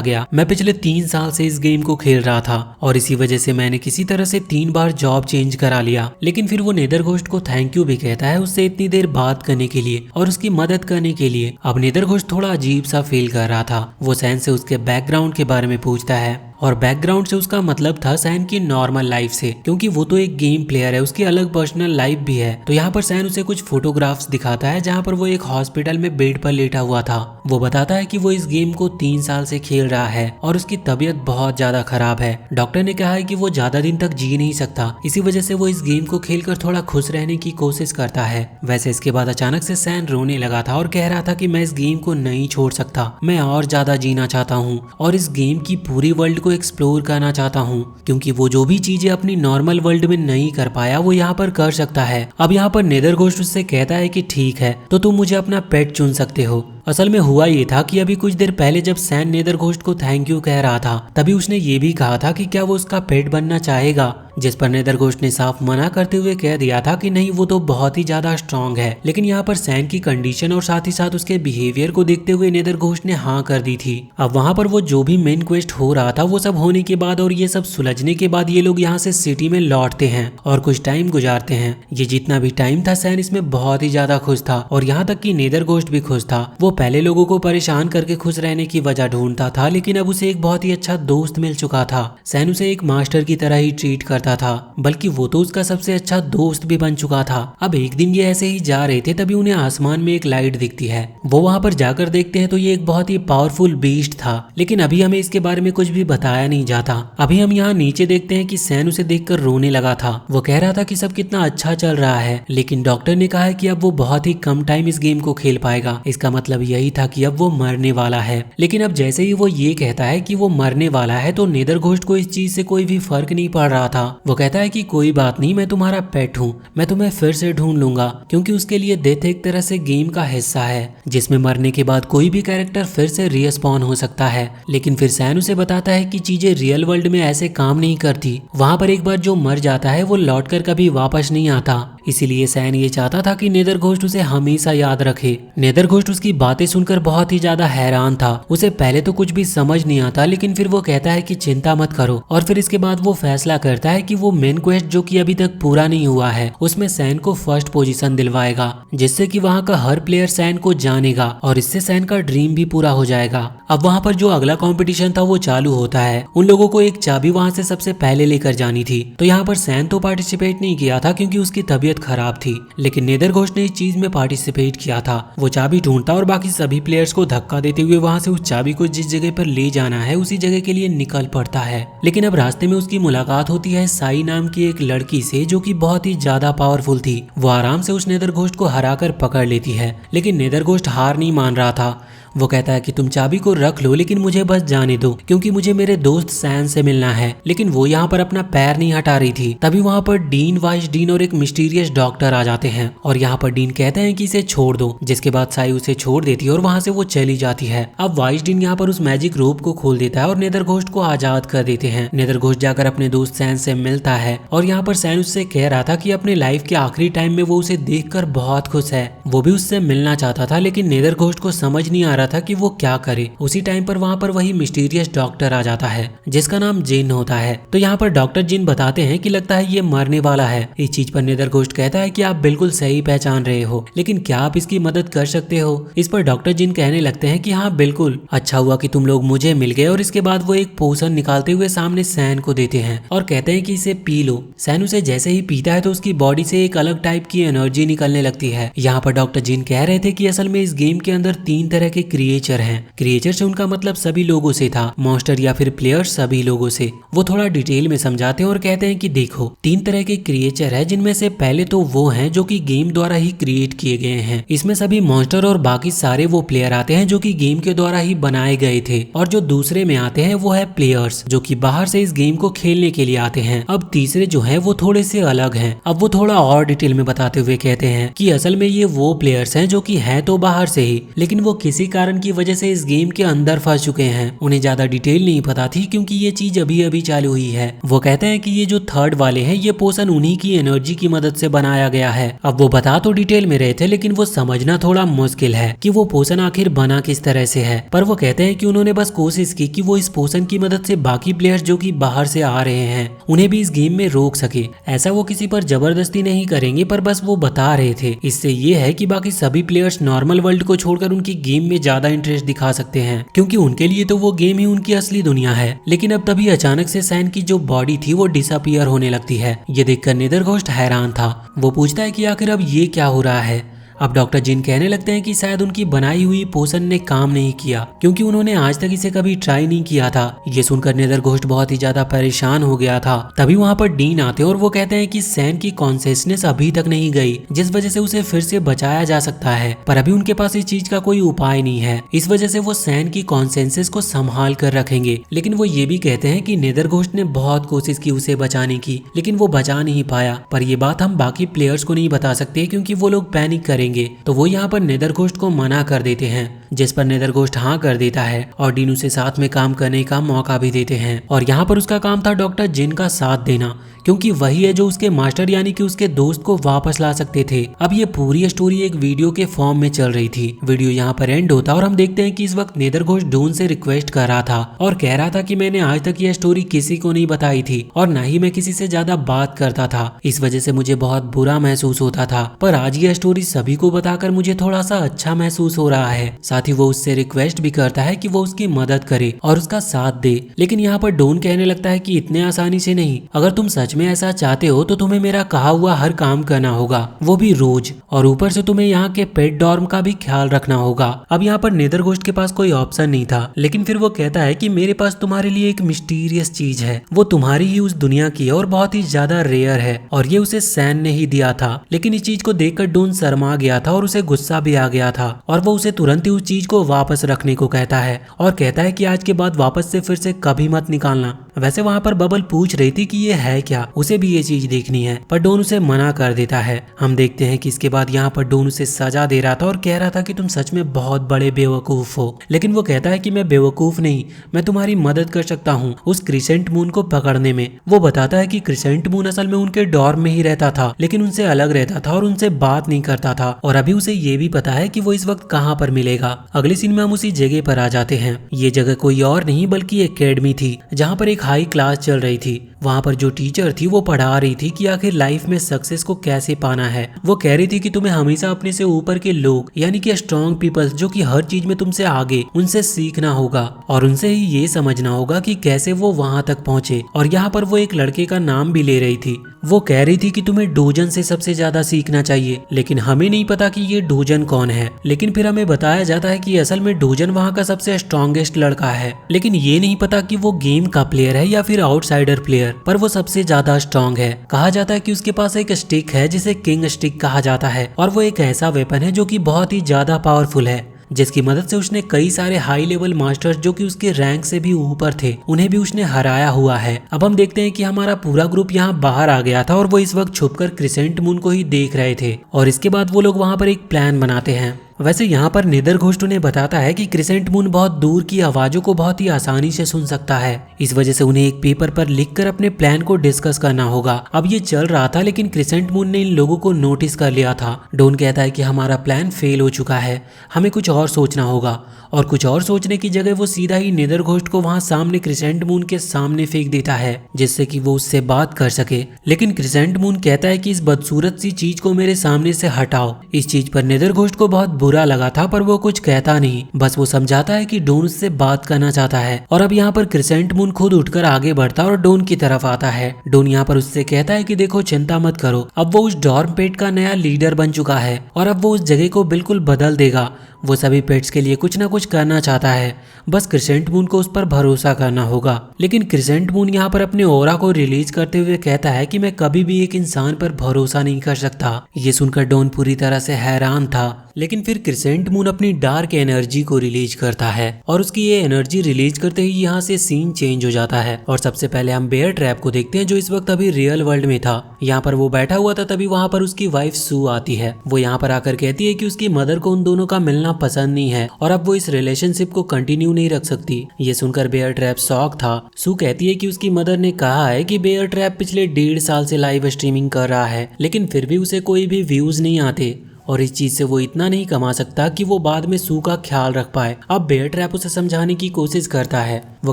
गया। मैं पिछले 3 साल से इस गेम को खेल रहा था और इसी वजह से मैंने किसी तरह से 3 बार जॉब चेंज करा लिया। लेकिन फिर वो नेदर घोस्ट को थैंक यू भी कहता है उससे इतनी देर बात करने के लिए और उसकी मदद करने के लिए। अब नेदर घोस्ट थोड़ा अजीब सा फील कर रहा था। वो सैन से उसके बैकग्राउंड के बारे में पूछता है और बैकग्राउंड से उसका मतलब था सैन की नॉर्मल लाइफ से, क्योंकि वो तो एक गेम प्लेयर है, उसकी अलग पर्सनल लाइफ भी है। तो यहाँ पर सैन उसे कुछ फोटोग्राफ्स दिखाता है जहाँ पर वो एक हॉस्पिटल में बेड पर लेटा हुआ था। वो बताता है कि वो इस गेम को 3 साल से खेल रहा है और उसकी तबीयत बहुत ज्यादा खराब है। डॉक्टर ने कहा है कि वो ज्यादा दिन तक जी नहीं सकता, इसी वजह से वो इस गेम को खेलकर थोड़ा खुश रहने की कोशिश करता है। वैसे इसके बाद अचानक से सैन रोने लगा था और कह रहा था कि मैं इस गेम को नहीं छोड़ सकता, मैं और ज्यादा जीना चाहता हूँ और इस गेम की पूरी वर्ल्ड को एक्सप्लोर करना चाहता हूँ, क्योंकि वो जो भी चीजें अपनी नॉर्मल वर्ल्ड में नहीं कर पाया वो यहाँ पर कर सकता है। अब यहाँ पर नेदर घोस्ट उससे कहता है कि ठीक है, तो तुम मुझे अपना पेट चुन सकते हो। असल में हुआ ये था कि अभी कुछ देर पहले जब सैन नेदर घोस्ट को थैंक यू कह रहा था तभी उसने ये भी कहा था कि क्या वो उसका पेट बनना चाहेगा, जिस पर नेदर घोस्ट ने साफ मना करते हुए कह दिया था कि नहीं, वो तो बहुत ही ज्यादा स्ट्रांग है। लेकिन यहाँ पर सैन की कंडीशन और साथ ही साथ उसके बिहेवियर को देखते हुए नेदर घोस्ट ने हाँ कर दी थी। अब वहाँ पर वो जो भी मेन क्वेस्ट हो रहा था वो सब होने के बाद और ये सब सुलझने के बाद ये लोग यहाँ से सिटी में लौटते हैं और कुछ टाइम गुजारते हैं। ये जितना भी टाइम था सैन इसमें बहुत ही ज्यादा खुश था और यहाँ तक कि नेदर घोस्ट भी खुश था। वो पहले लोगों को परेशान करके खुश रहने की वजह ढूंढता था, लेकिन अब उसे एक बहुत ही अच्छा दोस्त मिल चुका था। सैन उसे एक मास्टर की तरह ही ट्रीट करता था, बल्कि वो तो उसका सबसे अच्छा दोस्त भी बन चुका था। अब एक दिन ये ऐसे ही जा रहे थे तभी उन्हें आसमान में एक लाइट दिखती है। वो वहां पर जाकर देखते हैं तो ये एक बहुत ही पावरफुल बीस्ट था, लेकिन अभी हमें इसके बारे में कुछ भी बताया नहीं जाता। अभी हम यहाँ नीचे देखते हैं कि सैन उसे देखकर रोने लगा था। वो कह रहा था कि सब कितना अच्छा चल रहा है, लेकिन डॉक्टर ने कहा है कि अब वो बहुत ही कम टाइम इस गेम को खेल पाएगा। इसका मतलब यही था कि अब वो मरने वाला है। लेकिन अब जैसे ही वो ये कहता है कि वो मरने वाला है तो नेदर घोस्ट को इस चीज से कोई भी फर्क नहीं पड़ रहा था। वो कहता है कि कोई बात नहीं, मैं तुम्हारा पेट हूँ, मैं तुम्हें फिर से ढूंढ लूंगा, क्योंकि उसके लिए डेथ एक तरह से गेम का हिस्सा है जिसमें मरने के बाद कोई भी कैरेक्टर फिर से रिस्पॉन हो सकता है। लेकिन फिर सैन उसे बताता है कि चीजें रियल वर्ल्ड में ऐसे काम नहीं करती। वहां पर एक बार जो मर जाता है वो लौटकर कभी वापस नहीं आता। इसीलिए सैन ये चाहता था कि नेदर घोस्ट उसे हमेशा याद रखे। नेदर घोस्ट उसकी बातें सुनकर बहुत ही ज्यादा हैरान था। उसे पहले तो कुछ भी समझ नहीं आता, लेकिन फिर वो कहता है कि चिंता मत करो और फिर इसके बाद वो फैसला करता है कि वो मेन क्वेस्ट जो कि अभी तक पूरा नहीं हुआ है उसमें सैन को फर्स्ट पोजीशन दिलवाएगा, जिससे कि वहाँ का हर प्लेयर सैन को जानेगा और इससे सैन का ड्रीम भी पूरा हो जाएगा। अब वहाँ पर जो अगला कंपटीशन था वो चालू होता है। उन लोगों को एक चाबी वहाँ से सबसे पहले लेकर जानी थी। तो यहाँ पर सैन तो पार्टिसिपेट नहीं किया था क्योंकि उसकी तबीयत खराब थी, लेकिन नेदर घोस्ट ने इस चीज में पार्टिसिपेट किया था। वो चाबी ढूंढता और बाकी सभी प्लेयर्स को धक्का देते हुए वहां से उस चाबी को जिस जगह पर ले जाना है उसी जगह के लिए निकल पड़ता है। लेकिन अब रास्ते में उसकी मुलाकात होती है साई नाम की एक लड़की से जो कि बहुत ही ज्यादा पावरफुल थी। वो आराम से उस नेदर घोस्ट को हराकर पकड़ लेती है, लेकिन नेदर घोस्ट हार नहीं मान रहा था। वो कहता है कि तुम चाबी को रख लो, लेकिन मुझे बस जाने दो, क्योंकि मुझे मेरे दोस्त सैन से मिलना है। लेकिन वो यहाँ पर अपना पैर नहीं हटा रही थी। तभी वहाँ पर डीन, वाइस डीन और एक मिस्टीरियस डॉक्टर आ जाते हैं और यहाँ पर डीन कहते हैं कि इसे छोड़ दो, जिसके बाद साई उसे छोड़ देती है और वहाँ से वो चली जाती है। अब वाइस डीन यहाँ पर उस मैजिक रोप को खोल देता है और नेदर घोस्ट को आजाद कर देते हैं। नेदर घोस्ट जाकर अपने दोस्त सैन से मिलता है और यहाँ पर सैन उससे कह रहा था कि अपने लाइफ के आखिरी टाइम में वो उसे देखकर बहुत खुश है। वो भी उससे मिलना चाहता था, लेकिन नेदर घोस्ट को समझ नहीं आ रहा रहा था कि वो क्या करे। उसी टाइम पर वहाँ पर वही मिस्टीरियस डॉक्टर आ जाता है जिसका नाम जिन होता है। तो यहाँ पर डॉक्टर जिन बताते हैं कि लगता है ये मरने वाला है। इस चीज पर नेदरघोस्ट कहता है कि आप बिल्कुल सही पहचान रहे हो, लेकिन क्या आप इसकी मदद कर सकते हो। इस पर डॉक्टर जिन कहने लगते हैं कि हाँ बिल्कुल, अच्छा हुआ कि तुम लोग मुझे मिल गए। और इसके बाद वो एक पोशन निकालते हुए सामने सैन को देते हैं और कहते हैं कि इसे पी लो। सैन उसे जैसे ही पीता है तो उसकी बॉडी से एक अलग टाइप की एनर्जी निकलने लगती है। यहाँ पर डॉक्टर जिन कह रहे थे कि असल में इस गेम के अंदर 3 तरह के क्रिएचर हैं। क्रिएचर से उनका मतलब सभी लोगों से था, मॉन्स्टर या फिर प्लेयर्स सभी लोगों से। वो थोड़ा डिटेल में समझाते हैं और कहते हैं कि देखो 3 तरह के क्रिएचर है, जिनमें से पहले तो वो हैं जो कि गेम द्वारा ही क्रिएट किए गए हैं। इसमें सभी मॉन्स्टर और बाकी सारे वो प्लेयर आते हैं जो कि गेम के द्वारा ही बनाए गए थे। और जो दूसरे में आते हैं वो है प्लेयर्स जो कि बाहर से इस गेम को खेलने के लिए आते हैं। अब तीसरे जो है वो थोड़े से अलग हैं। अब वो थोड़ा और डिटेल में बताते हुए कहते हैं कि असल में ये वो प्लेयर्स हैं जो कि है तो बाहर से ही, लेकिन वो किसी कारण की वजह से इस गेम के अंदर फंस चुके हैं। उन्हें ज्यादा डिटेल नहीं पता थी क्योंकि ये चीज अभी अभी चालू हुई है। वो कहते हैं कि ये जो थर्ड वाले हैं ये पोशन उन्हीं की एनर्जी की मदद से बनाया गया है। अब वो बता तो डिटेल में रहे थे, लेकिन वो समझना थोड़ा मुश्किल है कि वो पोशन आखिर बना किस तरह से है। पर वो कहते हैं कि उन्होंने बस कोशिश की कि वो इस पोशन की मदद से बाकी प्लेयर्स जो कि बाहर से आ रहे हैं उन्हें भी इस गेम में रोक सके। ऐसा वो किसी पर जबरदस्ती नहीं करेंगे, पर बस वो बता रहे थे। इससे ये है कि बाकी सभी प्लेयर्स नॉर्मल वर्ल्ड को छोड़कर उनकी गेम में ज्यादा इंटरेस्ट दिखा सकते हैं, क्योंकि उनके लिए तो वो गेम ही उनकी असली दुनिया है। लेकिन अब तभी अचानक से सैन की जो बॉडी थी वो डिसअपीयर होने लगती है। ये देखकर नेदरघोस्ट हैरान था। वो पूछता है कि आखिर अब ये क्या हो रहा है। अब डॉक्टर जिन कहने लगते हैं कि शायद उनकी बनाई हुई पोशन ने काम नहीं किया, क्योंकि उन्होंने आज तक इसे कभी ट्राई नहीं किया था। ये सुनकर नेदरघोस्ट बहुत ही ज्यादा परेशान हो गया था। तभी वहाँ पर डीन आते हैं और वो कहते हैं कि सैन की कॉन्शियसनेस अभी तक नहीं गई, जिस वजह से उसे फिर से बचाया जा सकता है, पर अभी उनके पास इस चीज का कोई उपाय नहीं है। इस वजह से वो सैन की कॉन्शियसनेस को संभाल कर रखेंगे। लेकिन वो ये भी कहते हैं कि नेदरघोस्ट ने बहुत कोशिश की उसे बचाने की, लेकिन वो बचा नहीं पाया। पर ये बात हम बाकी प्लेयर्स को नहीं बता सकते क्योंकि वो लोग पैनिक करेंगे। तो वो यहाँ पर नेदरघोस्ट को मना कर देते हैं, जिस पर नेदरघोस्ट हाँ कर देता है और डीन उसे साथ में काम करने का मौका भी देते हैं। और यहाँ पर उसका काम था डॉक्टर जिन का साथ देना, क्योंकि वही है जो उसके मास्टर यानी कि उसके दोस्त को वापस ला सकते थे। अब ये पूरी स्टोरी एक वीडियो के फॉर्म में चल रही थी। वीडियो यहाँ पर एंड होता और हम देखते हैं कि इस वक्त नेदरघोस्ट डून से रिक्वेस्ट कर रहा था और कह रहा था कि मैंने आज तक यह स्टोरी किसी को नहीं बताई थी और ना ही मैं किसी से ज्यादा बात करता था। इस वजह से मुझे बहुत बुरा महसूस होता था, पर आज यह स्टोरी सभी को बताकर मुझे थोड़ा सा अच्छा महसूस हो रहा है। साथ ही वो उससे रिक्वेस्ट भी करता है कि वो उसकी मदद करे और उसका साथ दे। लेकिन यहाँ पर डोन कहने लगता है कि इतने आसानी से नहीं, अगर तुम सच में ऐसा चाहते हो तो तुम्हें मेरा कहा हुआ हर काम करना होगा, वो भी रोज, और ऊपर से तुम्हें यहाँ के पेट डॉर्म का भी ख्याल रखना होगा। अब यहाँ पर नेदरघोस्ट के पास कोई ऑप्शन नहीं था, लेकिन फिर वो कहता है कि मेरे पास तुम्हारे लिए एक मिस्टीरियस चीज है, वो तुम्हारी ही उस दुनिया की है और बहुत ही ज्यादा रेयर है और ये उसे सैन ने ही दिया था। लेकिन इस चीज को देखकर डोन शर्मा गया था और उसे गुस्सा भी आ गया था और वो उसे तुरंत ही उस चीज को वापस रखने को कहता है और कहता है कि आज के बाद वापस से फिर से कभी मत निकालना। वैसे वहाँ पर बबल पूछ रही थी कि ये है क्या, उसे भी ये चीज देखनी है, पर डोन उसे मना कर देता है। हम देखते हैं कि इसके बाद यहाँ पर डोन उसे सजा दे रहा था और कह रहा था कि तुम सच में बहुत बड़े बेवकूफ हो। लेकिन वो कहता है कि मैं बेवकूफ नहीं, मैं तुम्हारी मदद कर सकता हूँ उस क्रिसेंट मून को पकड़ने में। वो बताता है कि क्रिसेंट मून असल में उनके डॉर्म में ही रहता था, लेकिन उनसे अलग रहता था और उनसे बात नहीं करता था, और अभी उसे ये भी पता है कि वो इस वक्त कहाँ पर मिलेगा। अगले सीन में हम उसी जगह पर आ जाते हैं। ये जगह कोई और नहीं बल्कि एकेडमी थी, जहाँ पर एक हाई क्लास चल रही थी। वहाँ पर जो टीचर थी वो पढ़ा रही थी कि आखिर लाइफ में सक्सेस को कैसे पाना है। वो कह रही थी कि तुम्हें हमेशा अपने से ऊपर के लोग यानी कि स्ट्रॉन्ग पीपल्स जो कि हर चीज में तुमसे आगे, उनसे सीखना होगा और उनसे ही ये समझना होगा कि कैसे वो वहाँ तक पहुँचे। और यहाँ पर वो एक लड़के का नाम भी ले रही थी। वो कह रही थी कि तुम्हें डोजन से सबसे ज्यादा सीखना चाहिए, लेकिन हमें नहीं पता कि ये डोजन कौन है। लेकिन फिर हमें बताया जाता है कि असल में डोजन वहाँ का सबसे स्ट्रॉन्गेस्ट लड़का है, लेकिन ये नहीं पता कि वो गेम का प्लेयर है या फिर आउटसाइडर प्लेयर, पर वो सबसे ज्यादा स्ट्रॉन्ग है। कहा जाता है कि उसके पास एक स्टिक है जिसे किंग स्टिक कहा जाता है, और वो एक ऐसा वेपन है जो कि बहुत ही ज्यादा पावरफुल है, जिसकी मदद से उसने कई सारे हाई लेवल मास्टर्स जो कि उसके रैंक से भी ऊपर थे, उन्हें भी उसने हराया हुआ है। अब हम देखते हैं कि हमारा पूरा ग्रुप यहाँ बाहर आ गया था और वो इस वक्त छुपकर क्रिसेंट मून को ही देख रहे थे। और इसके बाद वो लोग वहाँ पर एक प्लान बनाते हैं वैसे यहाँ पर निदर घोस्ट उन्हें बताता है कि क्रिसेंट मून बहुत दूर की आवाजों को बहुत ही आसानी से सुन सकता है। इस वजह से उन्हें एक पेपर पर लिखकर अपने प्लान को डिस्कस करना होगा। अब ये चल रहा था, लेकिन क्रिसेंट मून ने इन लोगों को नोटिस कर लिया था। डॉन कहता है कि हमारा प्लान फेल हो चुका है, हमें कुछ और सोचना होगा। और कुछ और सोचने की जगह वो सीधा ही निदर घोस्ट को वहां सामने क्रिसेंट मून के सामने फेंक देता है, जिससे कि वो उससे बात कर सके। लेकिन क्रिसेंट मून कहता है कि इस बदसूरत सी चीज को मेरे सामने से हटाओ। इस चीज पर निदर घोस्ट को बहुत बुरा लगा था, पर वो कुछ कहता नहीं, बस वो समझाता है कि डॉन उससे बात करना चाहता है। और अब यहाँ पर क्रिसेंट मून खुद उठकर आगे बढ़ता है और डॉन की तरफ आता है। डॉन यहाँ पर उससे कहता है कि देखो चिंता मत करो, अब वो उस डॉर्म पेट का नया लीडर बन चुका है और अब वो उस जगह को बिल्कुल बदल देगा। वो सभी पेट्स के लिए कुछ ना कुछ करना चाहता है, बस क्रिसेंट मून को उस पर भरोसा करना होगा। लेकिन क्रिसेंट मून यहाँ पर अपने ऑरा को रिलीज करते हुए कहता है कि मैं कभी भी एक इंसान पर भरोसा नहीं कर सकता। ये सुनकर डॉन पूरी तरह से हैरान था। लेकिन फिर क्रिसेंट मून अपनी डार्क एनर्जी को रिलीज करता है और उसकी ये एनर्जी रिलीज करते ही यहाँ से सीन चेंज हो जाता है। और सबसे पहले हम बेयर ट्रैप को देखते हैं, जो इस वक्त अभी रियल वर्ल्ड में था। यहाँ पर वो बैठा हुआ था, तभी वहाँ पर उसकी वाइफ सू आती है। वो यहाँ पर आकर कहती है कि उसकी मदर को उन दोनों का मिलना पसंद नहीं है और अब वो इस रिलेशनशिप को कंटिन्यू नहीं रख सकती। ये सुनकर बेयर ट्रैप शॉक था। सू कहती है कि उसकी मदर ने कहा है कि बेयर ट्रैप पिछले 1.5 साल से लाइव स्ट्रीमिंग कर रहा है, लेकिन फिर भी उसे कोई भी व्यूज नहीं आते और इस चीज से वो इतना नहीं कमा सकता कि वो बाद में सू का ख्याल रख पाए। अब बेयर ट्रैप उसे समझाने की कोशिश करता है। वो